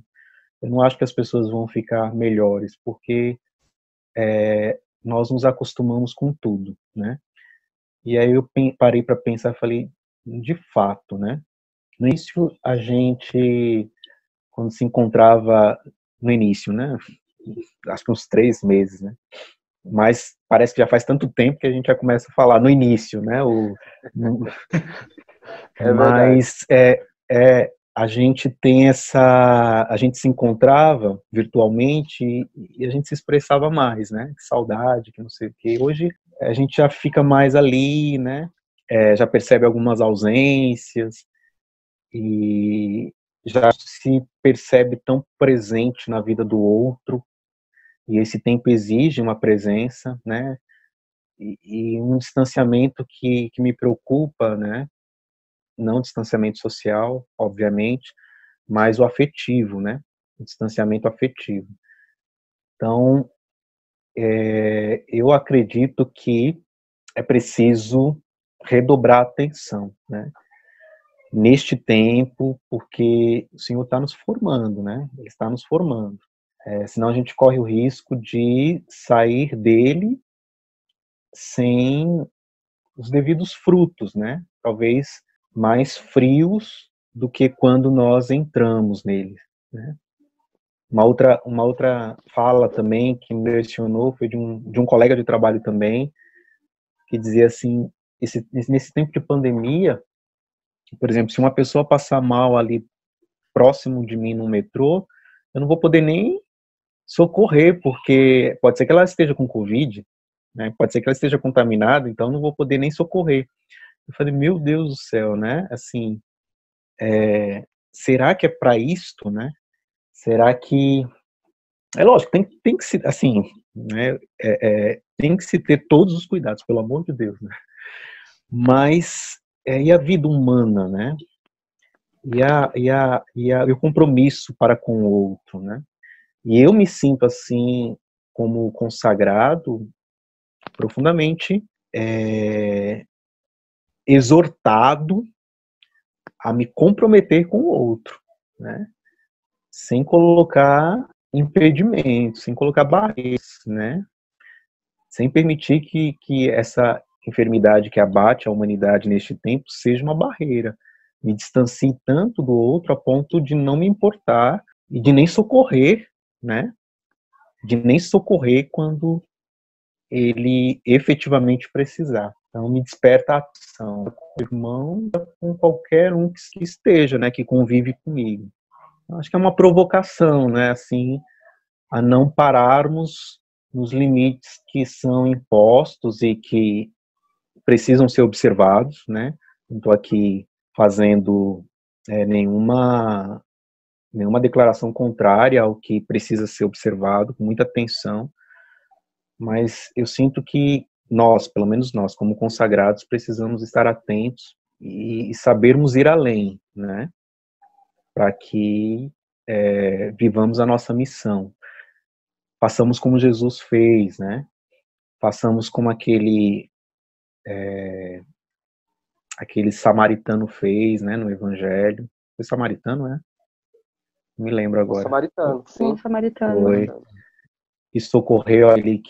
Eu não acho que as pessoas vão ficar melhores, porque nós nos acostumamos com tudo, né? E aí eu parei para pensar e falei, de fato, né? No início a gente, quando se encontrava no início, né? Acho que uns 3 meses, né? Mas parece que já faz tanto tempo que a gente já começa a falar no início, né? Mas a gente tem a gente se encontrava virtualmente e a gente se expressava mais, né? Que saudade, que não sei o quê. Hoje a gente já fica mais ali, né? Já percebe algumas ausências e já se percebe tão presente na vida do outro, e esse tempo exige uma presença, né? E um distanciamento que me preocupa, né? Não o distanciamento social, obviamente, mas o afetivo, né? O distanciamento afetivo. Então, eu acredito que é preciso redobrar a atenção, né? Neste tempo, porque o Senhor está nos formando, né? Ele está nos formando. Senão a gente corre o risco de sair dele sem os devidos frutos, né? Talvez mais frios do que quando nós entramos nele, né? Uma outra fala também que me impressionou foi de um colega de trabalho também, que dizia assim, nesse tempo de pandemia, por exemplo, se uma pessoa passar mal ali próximo de mim no metrô, eu não vou poder nem socorrer, porque pode ser que ela esteja com Covid, né? Pode ser que ela esteja contaminada, então eu não vou poder nem socorrer. Eu falei, meu Deus do céu, né? Assim, será que é para isto, né? Será que... É lógico, tem que se, assim, né? Tem que se ter todos os cuidados, pelo amor de Deus, né? Mas, e a vida humana, né? E o compromisso para com o outro, né? E eu me sinto, assim, como consagrado, profundamente exortado a me comprometer com o outro, né? Sem colocar impedimentos, sem colocar barreiras, né? Sem permitir que essa enfermidade que abate a humanidade neste tempo seja uma barreira. Me distancie tanto do outro a ponto de não me importar e de nem socorrer, né? De nem socorrer quando ele efetivamente precisar. Então, me desperta a ação com o irmão, com qualquer um que esteja, né? Que convive comigo. Acho que é uma provocação, né? Assim, a não pararmos nos limites que são impostos e que precisam ser observados, né? Não estou aqui fazendo nenhuma declaração contrária ao que precisa ser observado, com muita atenção, mas eu sinto que nós, pelo menos nós, como consagrados, precisamos estar atentos e sabermos ir além, né? Para que vivamos a nossa missão. Façamos como Jesus fez, né? Façamos como aquele samaritano fez, né, no Evangelho. Foi samaritano, né? Não me lembro O agora. samaritano, sim. O samaritano. Foi. E socorreu ali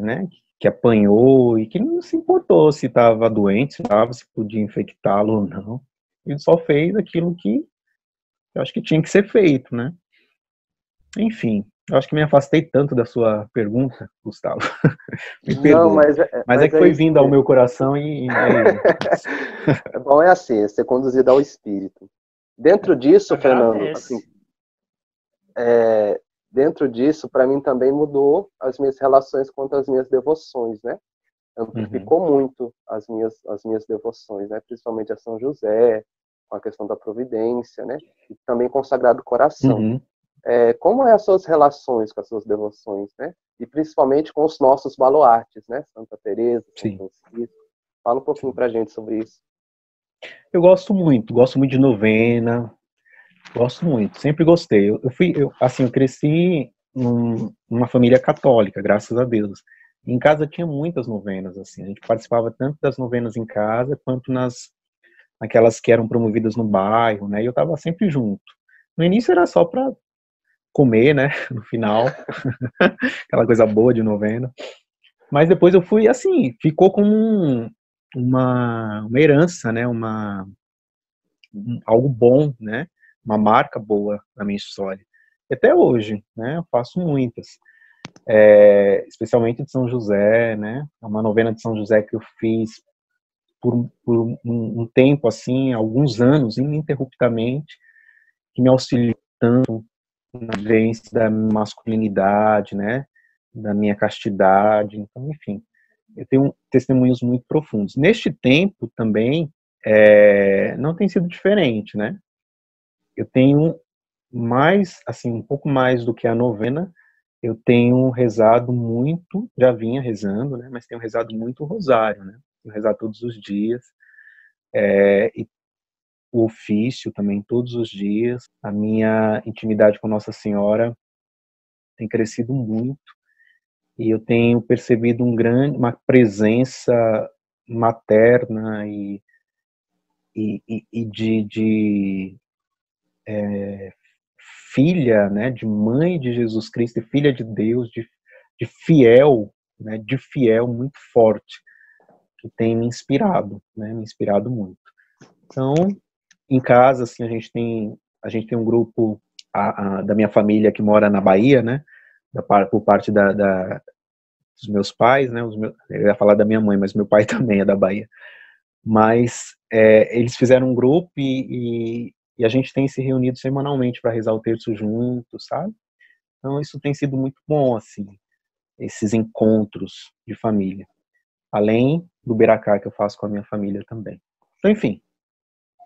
né, que apanhou e que não se importou se estava doente, se podia infectá-lo ou não. Ele só fez aquilo que eu acho que tinha que ser feito, né? Enfim, eu acho que me afastei tanto da sua pergunta, Gustavo. Me perdoa. Não, mas é que foi isso vindo ao mesmo. meu coração Bom, é assim, é ser conduzido ao Espírito. Dentro disso, Fernando, assim, dentro disso, para mim também mudou as minhas relações quanto às minhas devoções, né? Amplificou muito as minhas devoções, né? Principalmente a São José, com a questão da providência, né? E também consagrado coração. Como é as suas relações com as suas devoções, né? E principalmente com os nossos baluartes, né? Santa Teresa, São Francisco. Fala um pouquinho pra gente sobre isso. Eu gosto muito de novena, gosto muito, sempre gostei. Eu cresci numa família católica, graças a Deus. Em casa tinha muitas novenas, assim, a gente participava tanto das novenas em casa, quanto naquelas que eram promovidas no bairro, né, e eu estava sempre junto. No início era só para comer, né, no final, aquela coisa boa de novena. Mas depois eu fui, assim, ficou como uma herança, né, algo bom, né, uma marca boa na minha história. E até hoje, né, eu faço muitas. Especialmente de São José, né? É uma novena de São José que eu fiz por um tempo, assim, alguns anos, ininterruptamente, que me auxiliou tanto na vivência da masculinidade, né? Da minha castidade. Então, enfim, eu tenho testemunhos muito profundos. Neste tempo também, não tem sido diferente, né? eu tenho mais, assim, um pouco mais do que a novena, eu tenho rezado muito, já vinha rezando, né, mas tenho rezado muito o rosário, né, tenho rezado todos os dias, e o ofício também todos os dias. A minha intimidade com Nossa Senhora tem crescido muito, e eu tenho percebido uma presença materna e de filha, né, de mãe de Jesus Cristo e filha de Deus, de fiel, né, de fiel muito forte, que tem me inspirado, né, me inspirado muito. Então, em casa, assim, a gente tem um grupo da minha família que mora na Bahia, né, por parte dos meus pais, né, eu ia falar da minha mãe, mas meu pai também é da Bahia. Mas eles fizeram um grupo e a gente tem se reunido semanalmente para rezar o terço juntos, sabe? Então isso tem sido muito bom, assim, esses encontros de família. Além do beracá que eu faço com a minha família também. Então, enfim,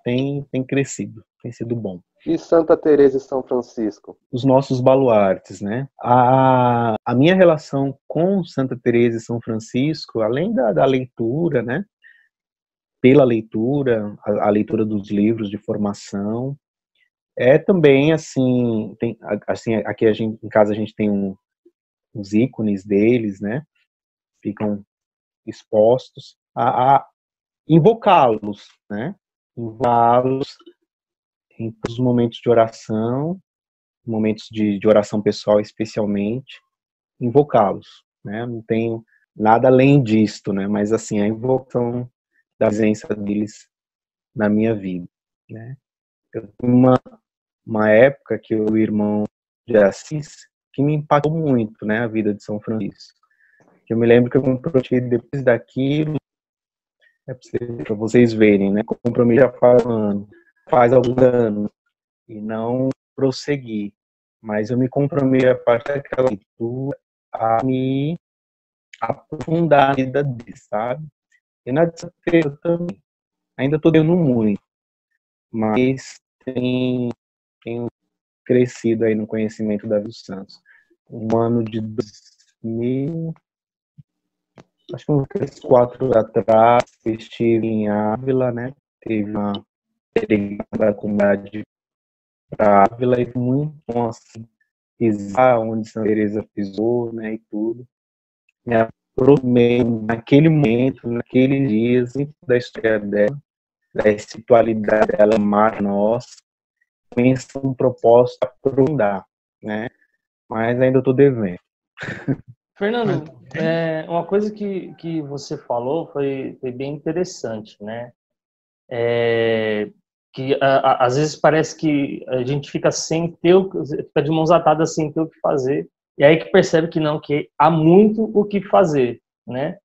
tem crescido, tem sido bom. E Santa Teresa e São Francisco? Os nossos baluartes, né? A minha relação com Santa Teresa e São Francisco, além da leitura, né? Pela leitura, a leitura dos livros de formação, também, assim, aqui em casa a gente tem uns ícones deles, né? Ficam expostos a invocá-los, né? Invocá-los em todos os momentos de oração, momentos de oração pessoal especialmente, invocá-los, né? Não tenho nada além disto, né? Mas, assim, a invocação da presença deles na minha vida, né? Eu tenho uma época que o irmão de Assis que me impactou muito, né? A vida de São Francisco. Eu me lembro que eu comprometi depois daquilo, para vocês verem, né? Comprometi já faz alguns anos, e não prossegui. Mas eu me comprometi a partir daquela leitura a me aprofundar na vida dele, sabe? E na disciplina também. Ainda estou dando muito, mas tenho crescido aí no conhecimento da vida dos santos. Um ano de 2000, acho que uns 3, 4 anos atrás, eu estive em Ávila, né? Teve uma peregrinação da comunidade para Ávila e muito bom, assim, pisar onde Santa Teresa pisou, né? E tudo. Me aproximei naquele momento, naqueles dias, da história dela, da espiritualidade dela, mais nossa, pensa um propósito a aprofundar, né? Mas ainda estou devendo. Fernando, uma coisa que você falou foi bem interessante, né? Que às vezes parece que a gente fica fica de mãos atadas sem ter o que fazer, e aí que percebe que não, que há muito o que fazer, né?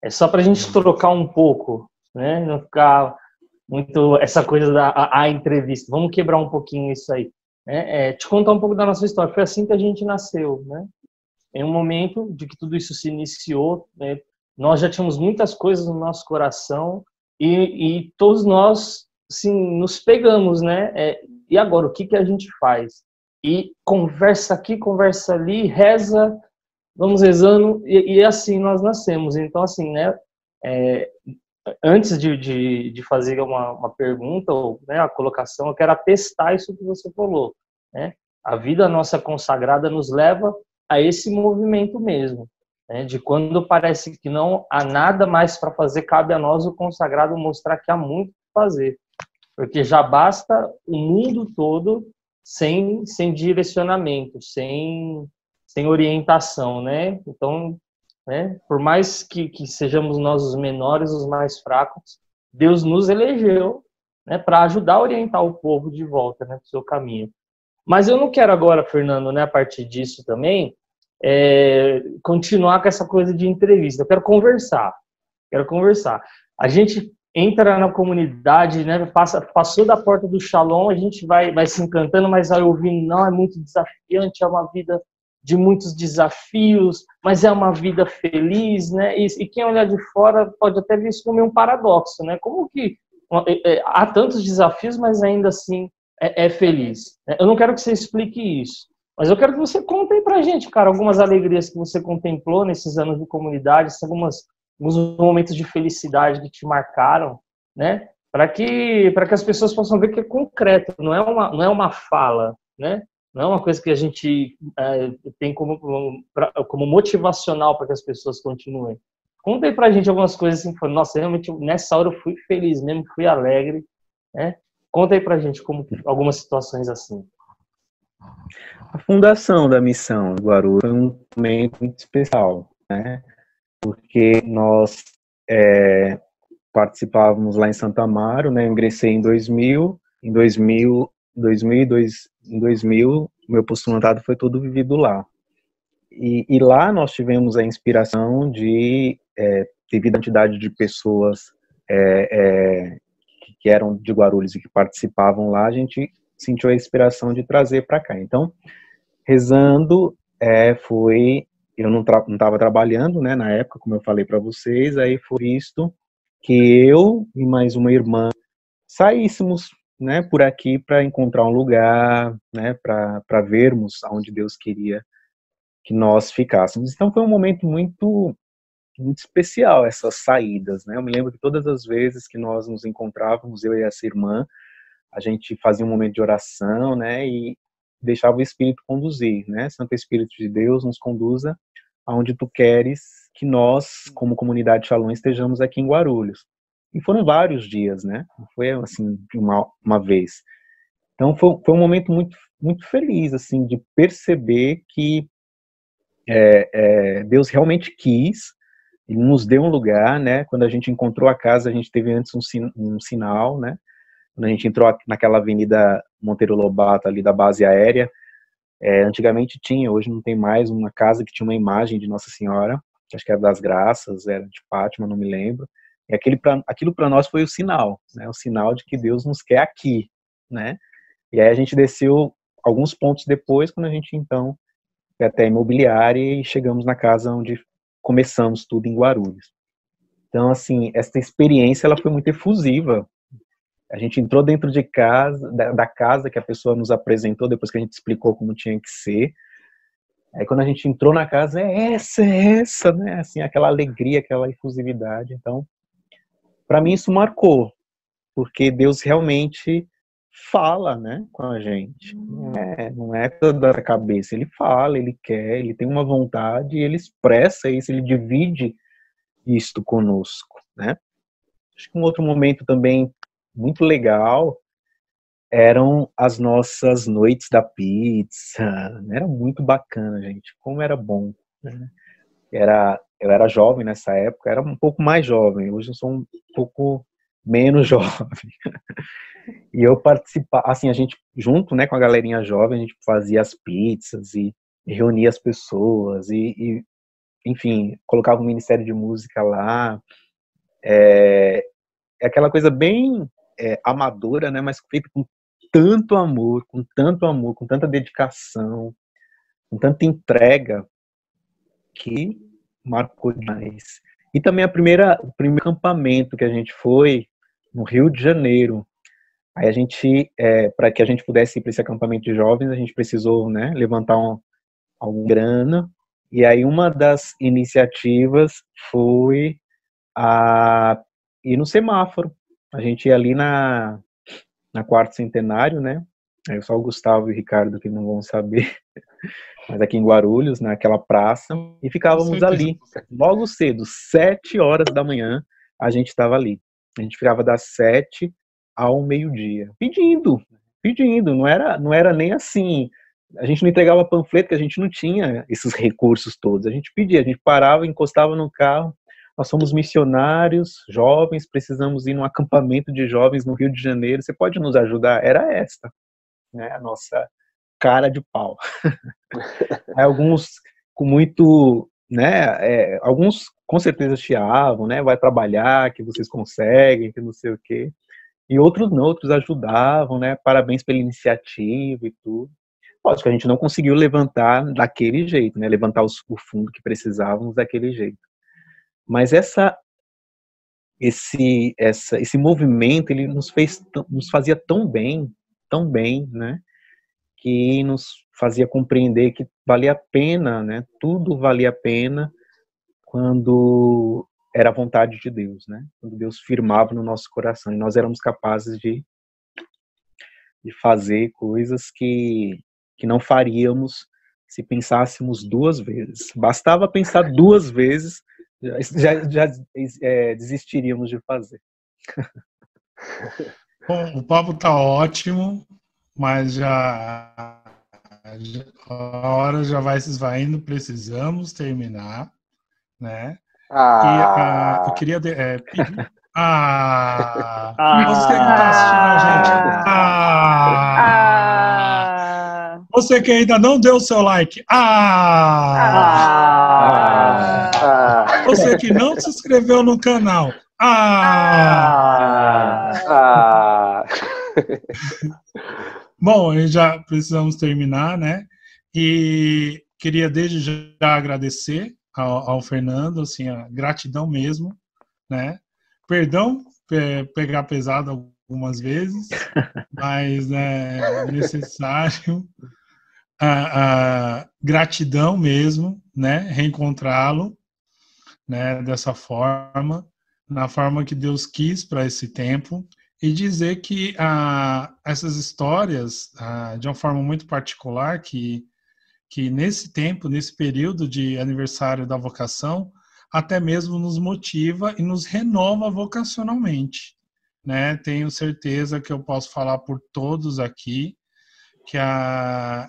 É só para a gente trocar um pouco, né? Não ficar muito essa coisa da entrevista. Vamos quebrar um pouquinho isso aí, né? Te contar um pouco da nossa história. Foi assim que a gente nasceu, né? Em um momento de que tudo isso se iniciou, né? Nós já tínhamos muitas coisas no nosso coração e todos nós, assim, nos pegamos, né? E agora, o que a gente faz? E conversa aqui, conversa ali, reza, vamos rezando, e assim nós nascemos. Então, assim, né? Antes de fazer uma pergunta, ou, né, a colocação, eu quero atestar isso que você falou, né? A vida nossa consagrada nos leva a esse movimento mesmo, né? De quando parece que não há nada mais para fazer, cabe a nós, o consagrado, mostrar que há muito para fazer, porque já basta o mundo todo sem direcionamento, sem orientação, né? Então, né, por mais que sejamos nós os menores, os mais fracos, Deus nos elegeu, né, para ajudar a orientar o povo de volta, né, para o seu caminho. Mas eu não quero agora, Fernando, né, a partir disso também, continuar com essa coisa de entrevista. Eu quero conversar. A gente entra na comunidade, né, passou da porta do Shalom, a gente vai se encantando, mas vai ouvindo, não, é muito desafiante, é uma vida de muitos desafios, mas é uma vida feliz, né? E quem olhar de fora pode até ver isso como um paradoxo, né? Como que há tantos desafios, mas ainda assim é feliz. Eu não quero que você explique isso, mas eu quero que você conte aí pra gente, cara, algumas alegrias que você contemplou nesses anos de comunidade, alguns momentos de felicidade que te marcaram, né? Para que as pessoas possam ver que é concreto, não é uma fala, né? Não é uma coisa que a gente tem como motivacional para que as pessoas continuem. Conta aí pra gente algumas coisas assim, nossa, realmente nessa hora eu fui feliz mesmo, fui alegre, né? Conta aí pra gente como algumas situações assim. A fundação da missão do Guarulhos foi um momento muito especial, né? Porque nós participávamos lá em Santo Amaro, né? Eu ingressei em 2000, em 2000, meu postulantado foi todo vivido lá. E lá nós tivemos a inspiração de, devido à quantidade de pessoas que eram de Guarulhos e que participavam lá, a gente sentiu a inspiração de trazer para cá. Então, rezando, eu não estava trabalhando, né, na época, como eu falei para vocês, aí foi visto que eu e mais uma irmã saíssemos, né, por aqui para encontrar um lugar, né, para vermos aonde Deus queria que nós ficássemos. Então foi um momento muito especial, essas saídas, né? Eu me lembro que todas as vezes que nós nos encontrávamos, eu e essa irmã, a gente fazia um momento de oração, né, e deixava o Espírito conduzir, né? Santo Espírito de Deus, nos conduza aonde tu queres que nós, como comunidade Shalom, estejamos aqui em Guarulhos. E foram vários dias, né? Não foi assim de uma vez. Então foi um momento muito feliz, assim, de perceber que Deus realmente quis, Ele nos deu um lugar, né? Quando a gente encontrou a casa, a gente teve antes um sinal, né? Quando a gente entrou naquela avenida Monteiro Lobato, ali da base aérea, antigamente tinha, hoje não tem mais, uma casa que tinha uma imagem de Nossa Senhora, que acho que era das Graças, era de Fátima, não me lembro. E aquilo para nós foi o sinal, né? O sinal de que Deus nos quer aqui, né? E aí a gente desceu alguns pontos depois, quando a gente então foi até a imobiliária e chegamos na casa onde começamos tudo em Guarulhos. Então, assim, essa experiência ela foi muito efusiva. A gente entrou dentro de casa, da casa que a pessoa nos apresentou, depois que a gente explicou como tinha que ser. Aí quando a gente entrou na casa, é essa, né? Assim, aquela alegria, aquela efusividade. Então, para mim isso marcou, porque Deus realmente fala, né, com a gente. Não é toda a cabeça. Ele fala, ele quer, ele tem uma vontade, ele expressa isso, ele divide isto conosco, né? Acho que um outro momento também muito legal eram as nossas noites da pizza. Era muito bacana, gente. Como era bom, né? Eu era jovem nessa época, era um pouco mais jovem. Hoje eu sou um pouco menos jovem. E eu participava, assim, a gente junto, né, com a galerinha jovem, a gente fazia as pizzas e reunia as pessoas e enfim, colocava um ministério de música lá. É aquela coisa bem amadora, né, mas feita com tanto amor, com tanta dedicação, com tanta entrega, que marcou demais. E também o primeiro acampamento que a gente foi no Rio de Janeiro. Aí a gente, para que a gente pudesse ir para esse acampamento de jovens, a gente precisou, né, levantar alguma grana. E aí uma das iniciativas foi ir no semáforo. A gente ia ali na Quarto Centenário, né? Aí só o Gustavo e o Ricardo que não vão saber, mas aqui em Guarulhos, naquela praça, e ficávamos ali, logo cedo, 7 horas da manhã, a gente estava ali. A gente ficava das 7 ao meio-dia, pedindo, não era nem assim, a gente não entregava panfleto, que a gente não tinha esses recursos todos, a gente pedia, a gente parava, encostava no carro, nós somos missionários, jovens, precisamos ir num acampamento de jovens no Rio de Janeiro, você pode nos ajudar? Era esta, né, a nossa cara de pau. Alguns com muito, né, alguns com certeza chiavam, né, vai trabalhar, que vocês conseguem, que não sei o quê, e outros não, outros ajudavam, né, parabéns pela iniciativa e tudo. Lógico que a gente não conseguiu levantar daquele jeito, né, levantar o fundo que precisávamos daquele jeito. Mas esse movimento, ele nos fazia tão bem, tão bem, né? Que nos fazia compreender que valia a pena, né? Tudo valia a pena quando era a vontade de Deus, né? Quando Deus firmava no nosso coração e nós éramos capazes de fazer coisas que não faríamos se pensássemos 2 vezes. Bastava pensar 2 vezes, já desistiríamos de fazer. Bom, o papo tá ótimo, mas a hora já vai se esvaindo, precisamos terminar, né? E eu queria pedir... Você que está assistindo a gente. Você que ainda não deu o seu like. Você que não se inscreveu no canal. Bom, já precisamos terminar, né? E queria desde já agradecer ao Fernando, assim, a gratidão mesmo, né? Perdão pegar pesado algumas vezes, mas é necessário. A gratidão mesmo, né? Reencontrá-lo, né? Dessa forma, na forma que Deus quis para esse tempo, e dizer que essas histórias, de uma forma muito particular, que nesse tempo, nesse período de aniversário da vocação, até mesmo nos motiva e nos renova vocacionalmente, né? Tenho certeza que eu posso falar por todos aqui, que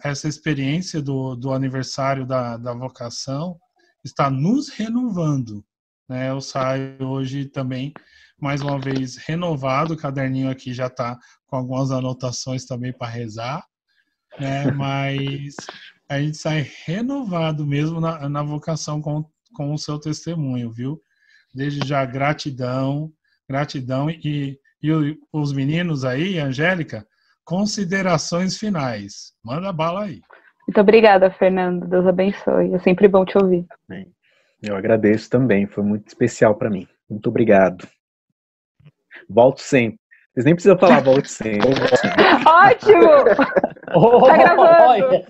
essa experiência do aniversário da vocação está nos renovando, né? Eu saio hoje também, mais uma vez, renovado, o caderninho aqui já está com algumas anotações também para rezar, né? Mas a gente sai renovado mesmo na vocação com o seu testemunho, viu? Desde já, gratidão, e os meninos aí, Angélica, considerações finais. Manda bala aí. Muito obrigada, Fernando. Deus abençoe. É sempre bom te ouvir. Eu agradeço também. Foi muito especial para mim. Muito obrigado. Volto sempre. Vocês nem precisam falar volte sempre. Ótimo! Tá gravando.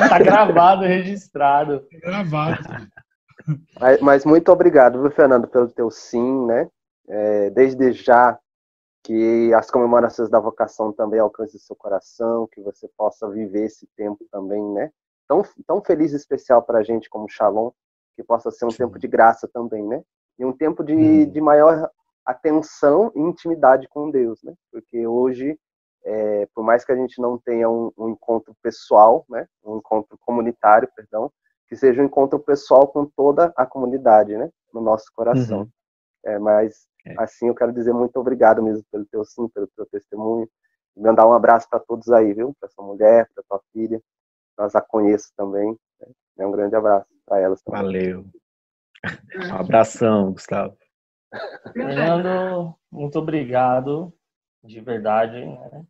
Tá gravado, registrado. Gravado. Mas muito obrigado, viu, Fernando, pelo teu sim, né? Desde já, que as comemorações da vocação também alcancem seu coração, que você possa viver esse tempo também, né? Tão feliz e especial para a gente como Shalom, que possa ser um tempo de graça também, né? E um tempo de maior atenção e intimidade com Deus, né? Porque hoje, por mais que a gente não tenha um encontro pessoal, né? Um encontro comunitário, perdão, que seja um encontro pessoal com toda a comunidade, né? No nosso coração. Assim, eu quero dizer muito obrigado mesmo pelo teu sim, pelo teu testemunho. Mandar um abraço para todos aí, viu? Para sua mulher, para tua filha. Nós a conheço também. Né? Um grande abraço para elas também. Valeu. Um abração, Gustavo. Fernando, muito obrigado, de verdade. Né?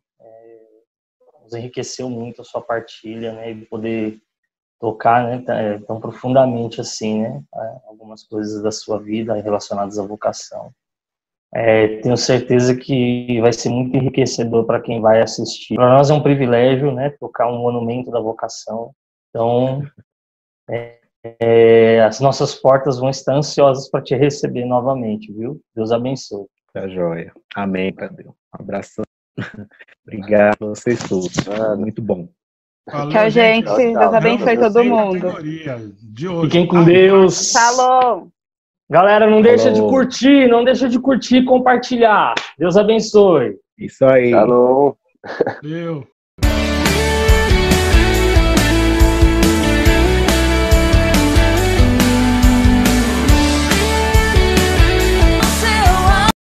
Nos enriqueceu muito a sua partilha, né? E poder tocar, né, tão profundamente assim, né? Algumas coisas da sua vida relacionadas à vocação. Tenho certeza que vai ser muito enriquecedor para quem vai assistir. Para nós é um privilégio, né, tocar um monumento da vocação. Então, as nossas portas vão estar ansiosas para te receber novamente, viu? Deus abençoe. Tá joia. Amém, Tadeu. Um abração. Obrigado a vocês todos. Muito bom. Valeu, tchau, gente. Deus abençoe todo mundo. Fiquem com Deus. Shalom. Galera, não deixa de curtir e compartilhar. Deus abençoe. Isso aí. Shalom. Valeu.